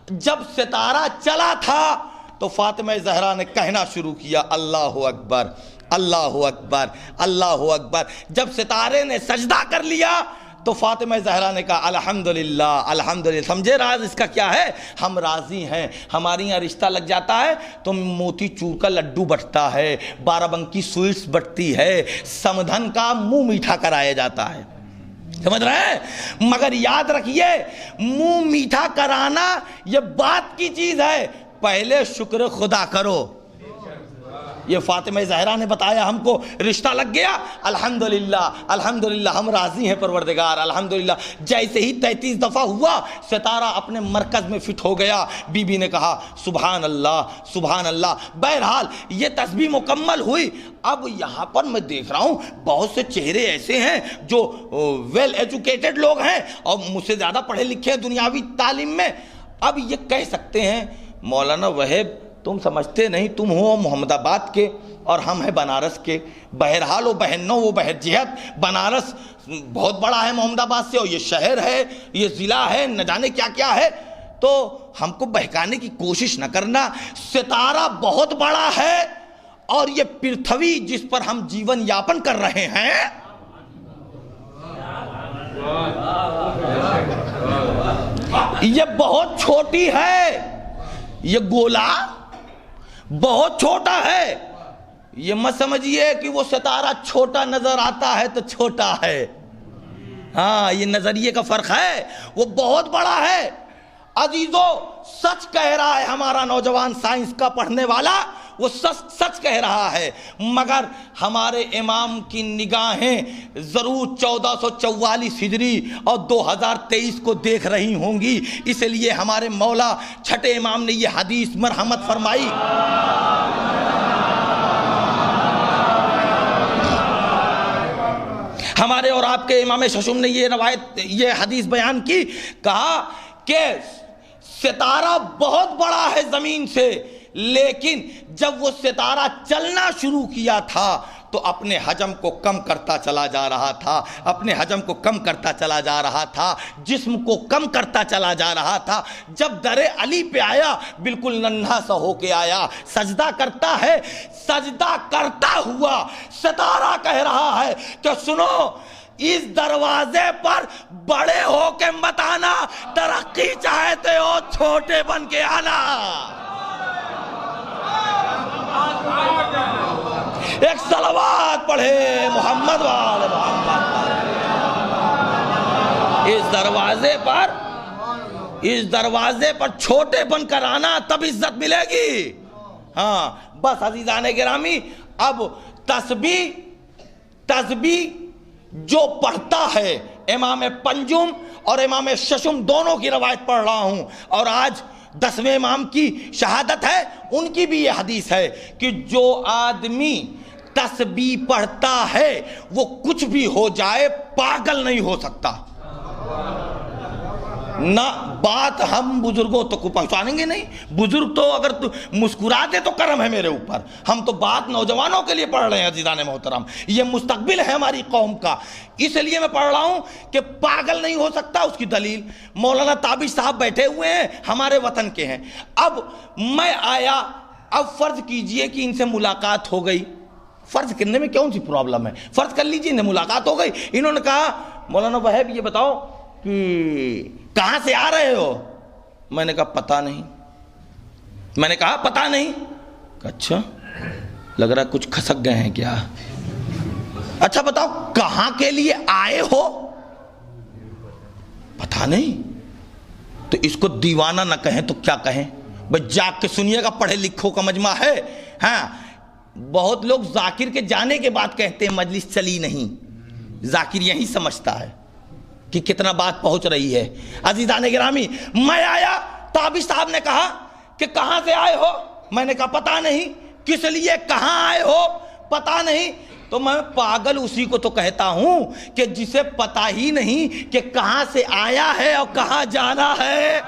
جب ستارہ چلا تھا تو فاطمہ زہرا نے کہنا شروع کیا اللہ اکبر اللہ اکبر اللہ اکبر. جب ستارے نے سجدہ کر لیا تو فاطمہ زہرا نے کہا الحمدللہ الحمدللہ. سمجھے راز اس کا کیا ہے؟ ہم راضی ہیں. ہمارے یہاں رشتہ لگ جاتا ہے تو موتی چور کا لڈو بٹتا ہے، 12 بنکی سویٹس بٹتی ہے، سمدھن کا منہ میٹھا کرایا جاتا ہے. سمجھ رہے ہیں؟ مگر یاد رکھیے منہ میٹھا کرانا یہ بات کی چیز ہے، پہلے شکر خدا کرو. یہ فاطمہ زہرا نے بتایا ہم کو رشتہ لگ گیا، الحمدللہ الحمدللہ ہم راضی ہیں پروردگار الحمدللہ. جیسے ہی 33 دفعہ ہوا ستارہ اپنے مرکز میں فٹ ہو گیا. بی بی نے کہا سبحان اللہ سبحان اللہ. بہرحال یہ تسبیح مکمل ہوئی. اب یہاں پر میں دیکھ رہا ہوں بہت سے چہرے ایسے ہیں جو ویل ایجوکیٹڈ لوگ ہیں اور مجھ سے زیادہ پڑھے لکھے ہیں دنیاوی تعلیم میں. اب یہ کہہ سکتے ہیں مولانا وہیب تم سمجھتے نہیں، تم ہو محمد آباد کے اور ہم ہیں بنارس کے. بہرحال و بہنوں و بہرجہت بنارس بہت بڑا ہے محمد آباد سے، اور یہ شہر ہے، یہ ضلع ہے، نہ جانے کیا کیا ہے. تو ہم کو بہکانے کی کوشش نہ کرنا. ستارہ بہت بڑا ہے اور یہ پرتھوی جس پر ہم جیون یاپن کر رہے ہیں یہ بہت چھوٹی ہے. یہ گولا بہت چھوٹا ہے. یہ مت سمجھیے کہ وہ ستارہ چھوٹا نظر آتا ہے تو چھوٹا ہے. ہاں یہ نظریے کا فرق ہے. وہ بہت بڑا ہے عزیزو سچ کہہ رہا ہے ہمارا نوجوان سائنس کا پڑھنے والا، وہ سچ کہہ رہا ہے، مگر ہمارے امام کی نگاہیں ضرور 1444 ہجری اور 2023 کو دیکھ رہی ہوں گی، اس لیے ہمارے مولا چھٹے امام نے یہ حدیث مرحمت فرمائی۔ ہمارے اور آپ کے امام ششم نے یہ حدیث بیان کی، کہا کہ ستارہ بہت بڑا ہے زمین سے، لیکن جب وہ ستارہ چلنا شروع کیا تھا تو اپنے حجم کو کم کرتا چلا جا رہا تھا، اپنے حجم کو کم کرتا چلا جا رہا تھا، جسم کو کم کرتا چلا جا رہا تھا۔ جب در علی پہ آیا بالکل ننھا سا ہو کے آیا، سجدہ کرتا ہے، سجدہ کرتا ہوا ستارہ کہہ رہا ہے کہ سنو، اس دروازے پر بڑے ہو کے مت آنا، ترقی چاہتے ہو چھوٹے بن کے آنا۔ ایک صلوات پڑھے محمد وآل محمد۔ اس دروازے پر چھوٹے بن کر آنا، تب عزت ملے گی۔ ہاں بس عزیزان گرامی، اب تسبیح جو پڑھتا ہے، امام پنجم اور امام ششم دونوں کی روایت پڑھ رہا ہوں، اور آج 10ویں امام کی شہادت ہے، ان کی بھی یہ حدیث ہے کہ جو آدمی تسبیح پڑھتا ہے وہ کچھ بھی ہو جائے پاگل نہیں ہو سکتا۔ نہ بات ہم بزرگوں تک کو پہنچانیں گے، نہیں بزرگ تو اگر مسکراتے تو کرم ہے میرے اوپر، ہم تو بات نوجوانوں کے لیے پڑھ رہے ہیں عزیزان محترم، یہ مستقبل ہے ہماری قوم کا، اس لیے میں پڑھ رہا ہوں کہ پاگل نہیں ہو سکتا۔ اس کی دلیل مولانا تابش صاحب بیٹھے ہوئے ہیں، ہمارے وطن کے ہیں۔ اب میں آیا، اب فرض کیجئے کہ ان سے ملاقات ہو گئی، فرض کرنے میں کون سی پرابلم ہے، فرض کر لیجئے انہیں ملاقات ہو گئی، انہوں نے کہا مولانا وہیب یہ بتاؤ کہ کہاں سے آ رہے ہو؟ میں نے کہا پتہ نہیں۔ میں نے کہا پتہ نہیں؟ اچھا لگ رہا کچھ کھسک گئے ہیں کیا؟ اچھا بتاؤ کہاں کے لیے آئے ہو؟ پتہ نہیں۔ تو اس کو دیوانہ نہ کہیں تو کیا کہیں؟ بھئی جاگ کے سنیے گا، پڑھے لکھوں کا مجمع ہے۔ ہاں بہت لوگ ذاکر کے جانے کے بعد کہتے ہیں مجلس چلی نہیں، ذاکر یہی سمجھتا ہے کہ کتنا بات پہنچ رہی ہے۔ عزیزان گرامی، میں آیا، تابش صاحب نے کہا کہ کہاں سے آئے ہو؟ میں نے کہا پتہ نہیں۔ کس لیے کہاں آئے ہو؟ پتہ نہیں۔ تو میں پاگل اسی کو تو کہتا ہوں کہ جسے پتہ ہی نہیں کہ کہاں سے آیا ہے اور کہاں جانا ہے۔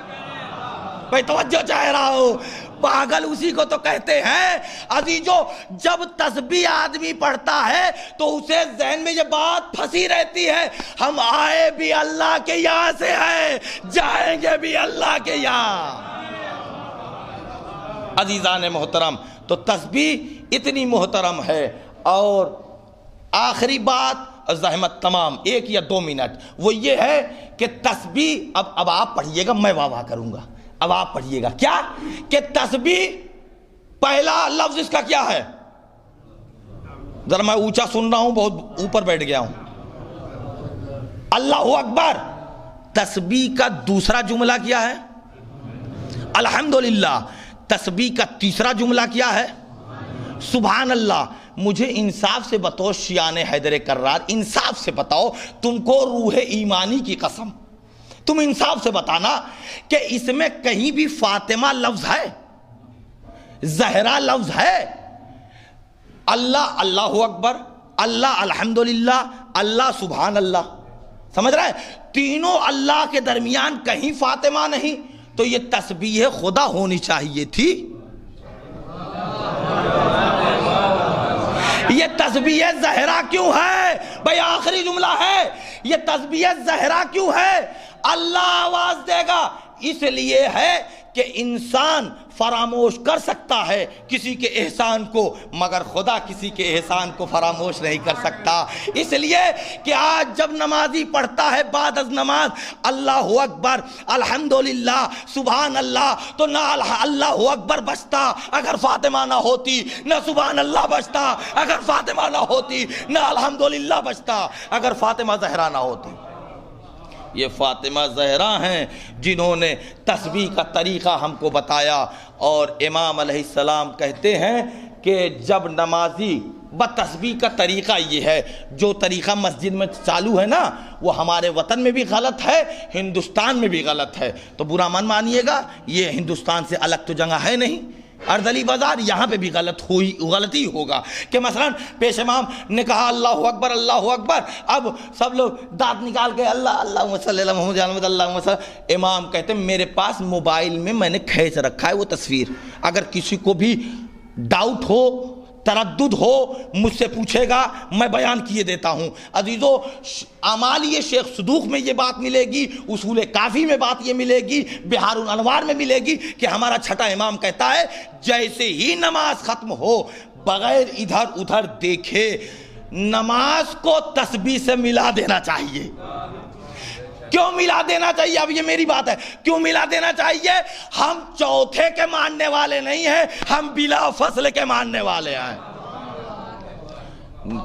بھائی توجہ چاہ رہا ہوں، پاگل اسی کو تو کہتے ہیں۔ عزیزو جب تسبیح آدمی پڑھتا ہے تو اسے ذہن میں یہ بات پھنسی رہتی ہے، ہم آئے بھی اللہ کے یہاں سے ہیں، جائیں گے بھی اللہ کے یہاں۔ عزیزان محترم، تو تسبیح اتنی محترم ہے۔ اور آخری بات، زحمت تمام 1 یا 2 منٹ، وہ یہ ہے کہ تسبیح اب آپ پڑھیے گا، میں واہ واہ کروں گا، اب آپ پڑھیے گا کیا کہ تسبیح پہلا لفظ اس کا کیا ہے؟ ذرا میں اونچا سن رہا ہوں، بہت اوپر بیٹھ گیا ہوں۔ اللہ اکبر۔ تسبیح کا دوسرا جملہ کیا ہے؟ الحمدللہ۔ تسبیح کا تیسرا جملہ کیا ہے؟ سبحان اللہ۔ مجھے انصاف سے بتاؤ شیان حیدر کرار، انصاف سے بتاؤ، تم کو روح ایمانی کی قسم، تم انصاف سے بتانا کہ اس میں کہیں بھی فاطمہ لفظ ہے، زہرا لفظ ہے؟ اللہ اللہ اکبر، اللہ الحمدللہ، اللہ سبحان اللہ، سمجھ رہا ہے؟ تینوں اللہ کے درمیان کہیں فاطمہ نہیں، تو یہ تسبیح خدا ہونی چاہیے تھی۔ یہ تسبیح زہرا کیوں ہے؟ بھئی آخری جملہ ہے، یہ تسبیح زہرا کیوں ہے؟ اللہ آواز دے گا، اس لیے ہے کہ انسان فراموش کر سکتا ہے کسی کے احسان کو، مگر خدا کسی کے احسان کو فراموش نہیں کر سکتا۔ اس لیے کہ آج جب نمازی پڑھتا ہے بعد از نماز اللہ اکبر، الحمدللہ، سبحان اللہ، تو نہ اللہ اکبر بچتا اگر فاطمہ نہ ہوتی، نہ سبحان اللہ بچتا اگر فاطمہ نہ ہوتی، نہ الحمدللہ بچتا اگر فاطمہ زہرا نہ ہوتی۔ یہ فاطمہ زہرا ہیں جنہوں نے تسبیح کا طریقہ ہم کو بتایا۔ اور امام علیہ السلام کہتے ہیں کہ جب نمازی بتسبیح کا طریقہ یہ ہے، جو طریقہ مسجد میں چالو ہے نا وہ ہمارے وطن میں بھی غلط ہے، ہندوستان میں بھی غلط ہے، تو برا من مانیے گا، یہ ہندوستان سے الگ تو جگہ ہے نہیں، اردلی بازار یہاں پہ بھی غلطی ہوگا کہ مثلا پیش امام نے کہا اللہ اکبر اللہ اکبر، اب سب لوگ دانت نکال کے اللہ صلی اللہ محمد محمد اللہ صلی، امام کہتے ہیں میرے پاس موبائل میں نے کھینچ رکھا ہے وہ تصویر، اگر کسی کو بھی ڈاؤٹ ہو تردد ہو مجھ سے پوچھے گا، میں بیان کیے دیتا ہوں۔ عزیزو، اعمالیہ شیخ صدوق میں یہ بات ملے گی، اصول کافی میں بات یہ ملے گی، بہار الانوار میں ملے گی کہ ہمارا چھٹا امام کہتا ہے جیسے ہی نماز ختم ہو بغیر ادھر ادھر دیکھے نماز کو تسبیح سے ملا دینا چاہیے۔ کیوں ملا دینا چاہیے؟ اب یہ میری بات ہے، کیوں ملا دینا چاہیے؟ ہم چوتھے کے ماننے والے نہیں ہیں، ہم بلا فصل کے ماننے والے ہیں۔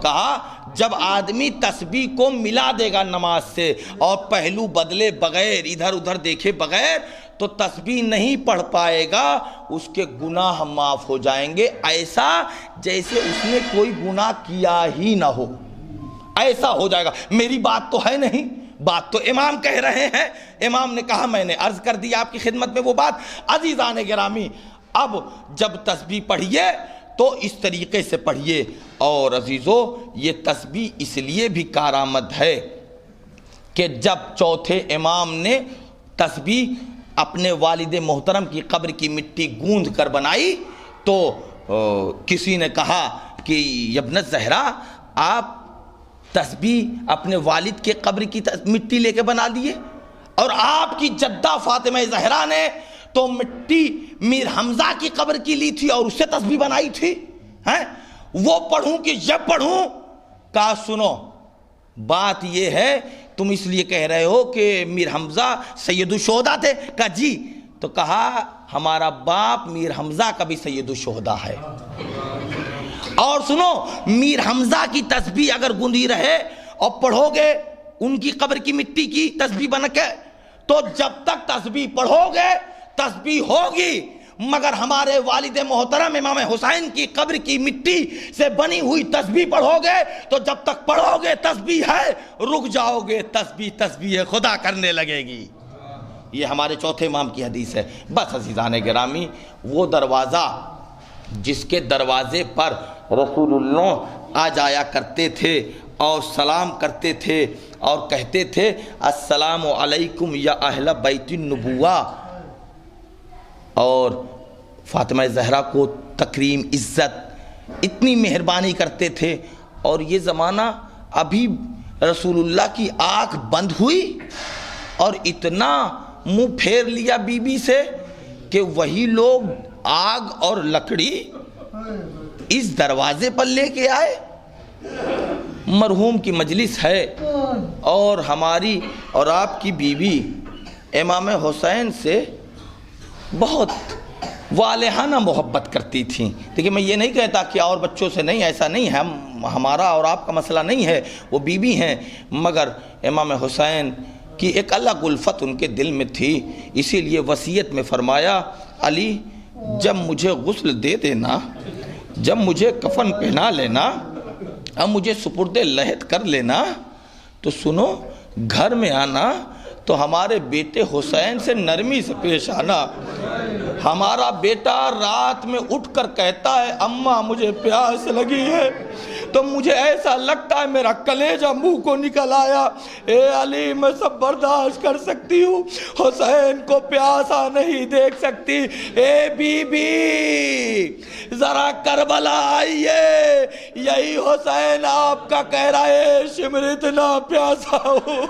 کہا جب آدمی تسبیح کو ملا دے گا نماز سے اور پہلو بدلے بغیر ادھر ادھر دیکھے بغیر تو تسبیح نہیں پڑھ پائے گا، اس کے گناہ معاف ہو جائیں گے، ایسا جیسے اس نے کوئی گناہ کیا ہی نہ ہو، ایسا ہو جائے گا۔ میری بات تو ہے نہیں، بات تو امام کہہ رہے ہیں، امام نے کہا، میں نے عرض کر دی آپ کی خدمت میں وہ بات۔ عزیزان گرامی، اب جب تسبیح پڑھیے تو اس طریقے سے پڑھیے، اور عزیزو یہ تسبیح اس لیے بھی کارآمد ہے کہ جب چوتھے امام نے تسبیح اپنے والد محترم کی قبر کی مٹی گوندھ کر بنائی تو کسی نے کہا کہ ابن زہرا آپ تسبیح اپنے والد کے قبر کی مٹی لے کے بنا دیے، اور آپ کی جدہ فاطمہ زہرا نے تو مٹی میر حمزہ کی قبر کی لی تھی اور اس سے تسبیح بنائی تھی، وہ پڑھوں کہ یہ پڑھوں؟ کہا سنو، بات یہ ہے تم اس لیے کہہ رہے ہو کہ میر حمزہ سید الشہداء تھے؟ کہا جی، تو کہا ہمارا باپ میر حمزہ کا بھی سید الشہداء ہے، اور سنو میر حمزہ کی تسبیح اگر گوندھی رہے اور پڑھو گے ان کی قبر کی مٹی کی تسبیح بن کے تو جب تک تسبیح پڑھو گے تسبیح ہوگی، مگر ہمارے والد محترم امام حسین کی قبر کی مٹی سے بنی ہوئی تسبیح پڑھو گے تو جب تک پڑھو گے تسبیح ہے، رک جاؤ گے تسبیح خدا کرنے لگے گی۔ یہ ہمارے چوتھے امام کی حدیث ہے۔ بس عزیزان گرامی، وہ دروازہ جس کے دروازے پر رسول اللہ آ جایا کرتے تھے اور سلام کرتے تھے اور کہتے تھے السلام علیکم یا اہل بیت النبوہ، اور فاطمہ زہرا کو تکریم عزت اتنی مہربانی کرتے تھے، اور یہ زمانہ ابھی رسول اللہ کی آنکھ بند ہوئی اور اتنا منہ پھیر لیا بی بی سے کہ وہی لوگ آگ اور لکڑی اس دروازے پر لے کے آئے۔ مرحوم کی مجلس ہے اور ہماری اور آپ کی بیوی امام حسین سے بہت والہانہ محبت کرتی تھیں۔ دیکھیں میں یہ نہیں کہتا کہ اور بچوں سے نہیں، ایسا نہیں ہے، ہمارا اور آپ کا مسئلہ نہیں ہے، وہ بیوی ہیں، مگر امام حسین کی ایک الگ الفت ان کے دل میں تھی، اسی لیے وصیت میں فرمایا علی جب مجھے غسل دے دینا، جب مجھے کفن پہنا لینا، اب مجھے سپرد لحد کر لینا، تو سنو گھر میں آنا تو ہمارے بیٹے حسین سے نرمی سے پیش آنا۔ ہمارا بیٹا رات میں اٹھ کر کہتا ہے اماں مجھے پیاس لگی ہے، تو مجھے ایسا لگتا ہے میرا کلیجہ منہ کو نکل آیا، اے علی میں سب برداشت کر سکتی ہوں، حسین کو پیاسا نہیں دیکھ سکتی، اے بی بی ذرا کربلا آئیے، یہی حسین آپ کا کہہ رہا ہے شمر اتنا پیاسا ہوں،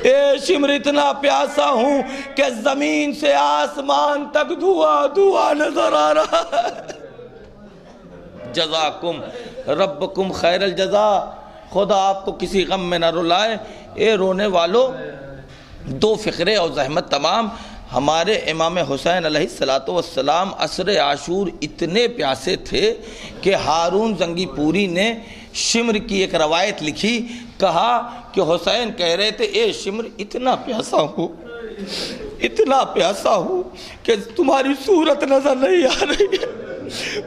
اے شمر اتنا پیاسا ہوں کہ زمین سے آسمان تک دھواں دھواں نظر آ رہا ہے۔ جزاکم ربکم خیر الجزا، خدا آپ کو کسی غم میں نہ رلائے۔ اے رونے والو، دو فقرے اور زحمت تمام۔ ہمارے امام حسین علیہ السلام عصر عاشور اتنے پیاسے تھے کہ ہارون زنگی پوری نے شمر کی ایک روایت لکھی، کہا کہ حسین کہہ رہے تھے اے شمر اتنا پیاسا ہوں کہ تمہاری صورت نظر نہیں آ رہی ہے،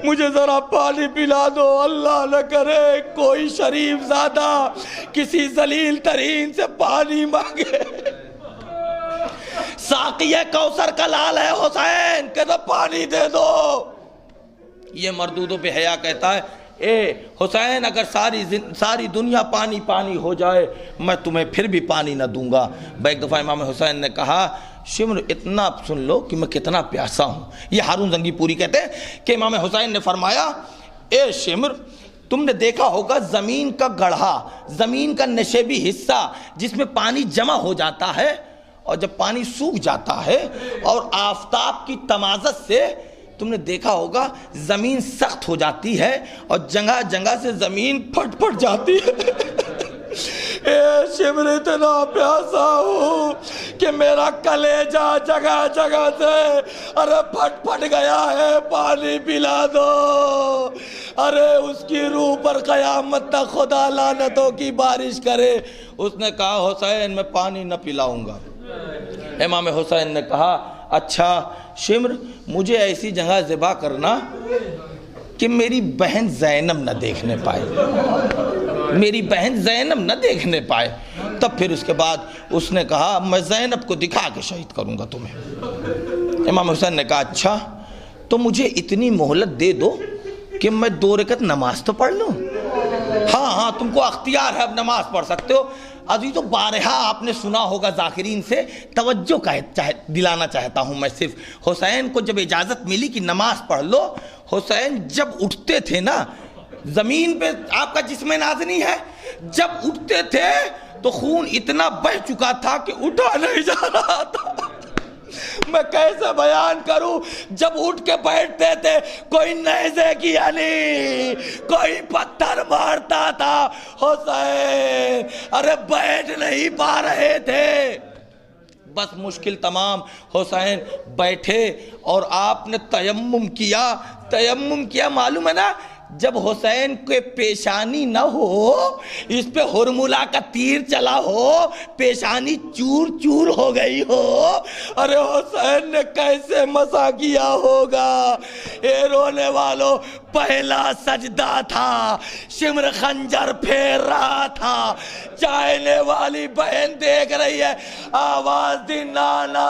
مجھے ذرا پانی پلا دو، اللہ نہ کرے کوئی شریف زادہ کسی ذلیل ترین سے پانی مانگے۔ ساقی کوثر کا لال ہے حسین، کہتا پانی دے دو۔ یہ مردود بے حیا کہتا ہے اے حسین اگر ساری دنیا پانی پانی ہو جائے میں تمہیں پھر بھی پانی نہ دوں گا۔ ایک دفعہ امام حسین نے کہا شمر اتنا سن لو کہ میں کتنا پیاسا ہوں۔ یہ ہارون زنگی پوری کہتے ہیں کہ امام حسین نے فرمایا اے شمر تم نے دیکھا ہوگا زمین کا گڑھا، زمین کا نشیبی حصہ جس میں پانی جمع ہو جاتا ہے، اور جب پانی سوکھ جاتا ہے اور آفتاب کی تمازت سے تم نے دیکھا ہوگا زمین سخت ہو جاتی ہے اور جگہ جگہ سے زمین پھٹ پھٹ جاتی ہے۔ اے شمر اتنا پیاسا ہوں کہ میرا کلیجہ جگہ جگہ سے ارے پھٹ پھٹ گیا ہے، پانی پلا دو۔ ارے اس کی روح پر قیامت تک خدا لعنتوں کی بارش کرے۔ اس نے کہا حسین میں پانی نہ پلاؤں گا۔ امام حسین نے کہا اچھا شمر مجھے ایسی جگہ ذبح کرنا کہ میری بہن زینب نہ دیکھنے پائے، میری بہن زینب نہ دیکھنے پائے۔ تب پھر اس کے بعد اس نے کہا میں زینب کو دکھا کے شہید کروں گا تمہیں۔ امام حسین نے کہا اچھا تو مجھے اتنی مہلت دے دو کہ میں 2 رکعت نماز تو پڑھ لوں۔ ہاں تم کو اختیار ہے، اب نماز پڑھ سکتے ہو۔ عزیزو بارہا آپ نے سنا ہوگا ذاکرین سے، توجہ دلانا چاہتا ہوں میں صرف۔ حسین کو جب اجازت ملی کہ نماز پڑھ لو، حسین جب اٹھتے تھے نا زمین پہ، آپ کا جسم نازنی ہے، جب اٹھتے تھے تو خون اتنا بہہ چکا تھا کہ اٹھا نہیں جا رہا تھا۔ میں کیسے بیان کروں، جب اٹھ کے بیٹھتے تھے کوئی نیزے کی علی، کوئی پتھر مارتا تھا، حسین ارے بیٹھ نہیں پا رہے تھے۔ بس مشکل تمام، حسین بیٹھے اور آپ نے تیمم کیا معلوم ہے نا، جب حسین کے پیشانی نہ ہو، اس پہ ہرملا کا تیر چلا ہو، پیشانی چور چور ہو گئی ہو، ارے حسین نے کیسے مسا کیا ہوگا۔ اے رونے والوں پہلا سجدہ تھا، شمر خنجر پھیر رہا تھا، چاہنے والی بہن دیکھ رہی ہے، آواز دی نانا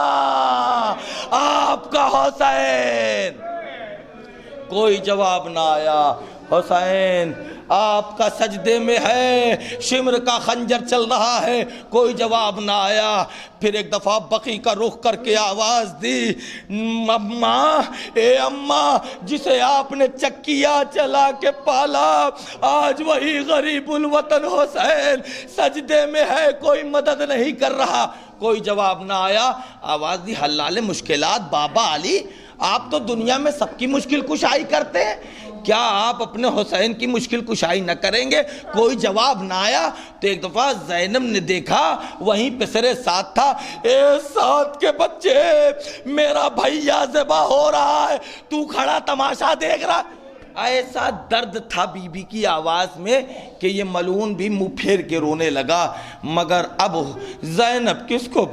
آپ کا حسین۔ کوئی جواب نہ آیا۔ حسین آپ کا سجدے میں ہے، شمر کا خنجر چل رہا ہے، کوئی جواب نہ آیا۔ پھر ایک دفعہ بقی کا رخ کر کے آواز دی اماں، اے اماں جسے آپ نے چکیا چلا کے پالا، آج وہی غریب الوطن حسین سجدے میں ہے، کوئی مدد نہیں کر رہا۔ کوئی جواب نہ آیا۔ آواز دی حلال مشکلات بابا علی، آپ تو دنیا میں سب کی مشکل کشائی کرتے ہیں، کیا آپ اپنے حسین کی مشکل کشائی نہ کریں گے؟ کوئی جواب نہ آیا۔ تو ایک دفعہ زینب نے دیکھا وہیں پہ سر سعد تھا، اے سعد کے بچے میرا بھیا ذبح ہو رہا ہے، تو کھڑا تماشا دیکھ رہا۔ ایسا درد تھا بی بی کی آواز میں کہ یہ ملعون بھی منہ پھیر کے رونے لگا۔ مگر اب زینب کس کو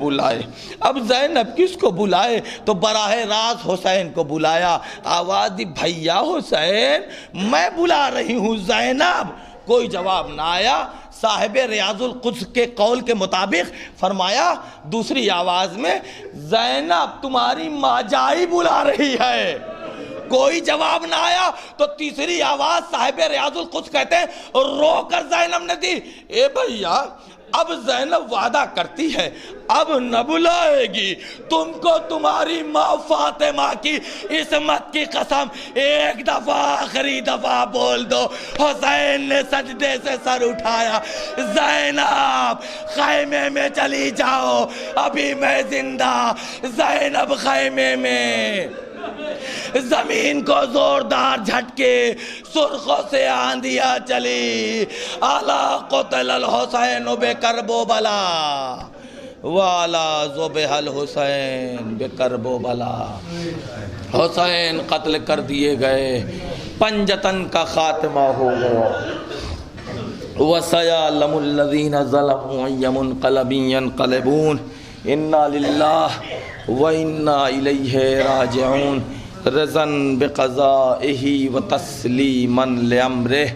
بلائے؟ تو براہ راست حسین کو بلایا۔ آواز دی بھیا حسین میں بلا رہی ہوں زینب۔ کوئی جواب نہ آیا۔ صاحب ریاض القدس کے قول کے مطابق فرمایا دوسری آواز میں زینب تمہاری ماں جائی بلا رہی ہے۔ کوئی جواب نہ آیا۔ تو تیسری آواز صاحب ریاض القدس کہتے ہیں رو کر زینب نے دی، اے بھیا اب زینب وعدہ کرتی ہے اب نہ بلائے گی تم کو، تمہاری ماں فاطمہ کی عصمت کی قسم ایک دفعہ آخری دفعہ بول دو۔ حسین نے سجدے سے سر اٹھایا، زینب خیمے میں چلی جاؤ ابھی میں زندہ۔ زینب خیمے میں، زمین کو زوردار جھٹکے، سرخوں سے آندھیاں چلی، اعلیٰ قتل الحسین بکرب و بلا والا ذبح الحسین بکرب و بلا۔ حسین قتل کر دیے گئے، پنجتن کا خاتمہ ہو گیا۔ وَسَيَعْلَمُ الَّذِينَ ظَلَمُوا أَيَّ مُنقَلَبٍ يَنقَلِبُونَ إِنَّا لِلَّهِ وَإِنَّا إِلَيْهِ راجعون رضا بقضائه وتسلیما لأمره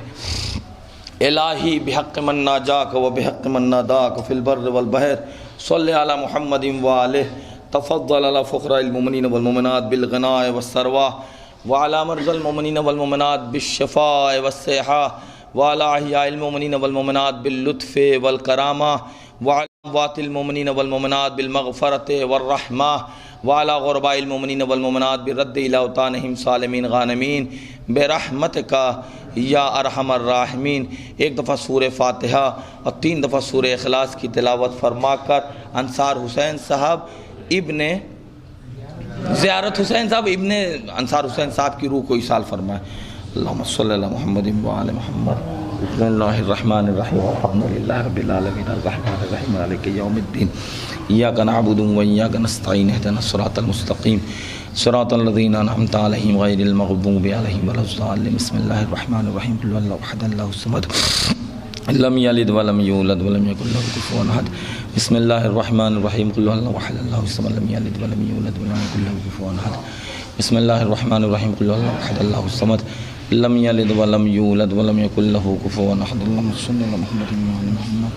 الہی بحق من ناجاک و بحق من ناداک فی البر والبحر صلی علی محمد وآلہ تفضل علی فقراء المؤمنین والمؤمنات بالغناء والثروة وعلى مرضى المؤمنين والمؤمنات بالشفاء والصحة وعلى أحياء المؤمنين والمؤمنات باللطف والكرامة وعلى أموات المؤمنين والمؤمنات بالمغفرة والرحمة وعلى غرباء المؤمنين والمؤمنات بالرد إلى أوطانهم سالمين غانمين برحمتك یا ارحم الراحمین۔ ایک دفعہ سورہ فاتحہ اور 3 دفعہ سورہ اخلاص کی تلاوت فرما کر انصار حسین صاحب ابن زیارت حسین صاحب ابن انصار حسین صاحب کی روح کو ایصال فرمائے۔ اللہم صلی علی محمد وعلی محمد۔ بسم اللہ الرحمن الرحیم الحمدللہ رب العالمین الرحمن الرحیم مالک یوم الدین ایاک نعبد و ایاک نستعین اہدنا الصراط المستقیم صراط الذین انعمت علیہم غیر المغضوب علیہم ولا الضالین۔ بسم اللہ الرحمن الرحیم قل اللہ احد اللہ الصمد لم یلد ولم یولد ولم یکن له کفوا احد۔ بسم اللہ الرحمن الرحیم قل اللہ احد اللہ الصمد لم یلد ولم یولد ولم یکن له کفوا احد۔ بسم اللہ الرحمن الرحیم قل اللہ احد اللہ الصمد لم یلد ولم یولد ولم یکن له کفوا احد۔ اللہم صلی علی محمد وعلی محمد۔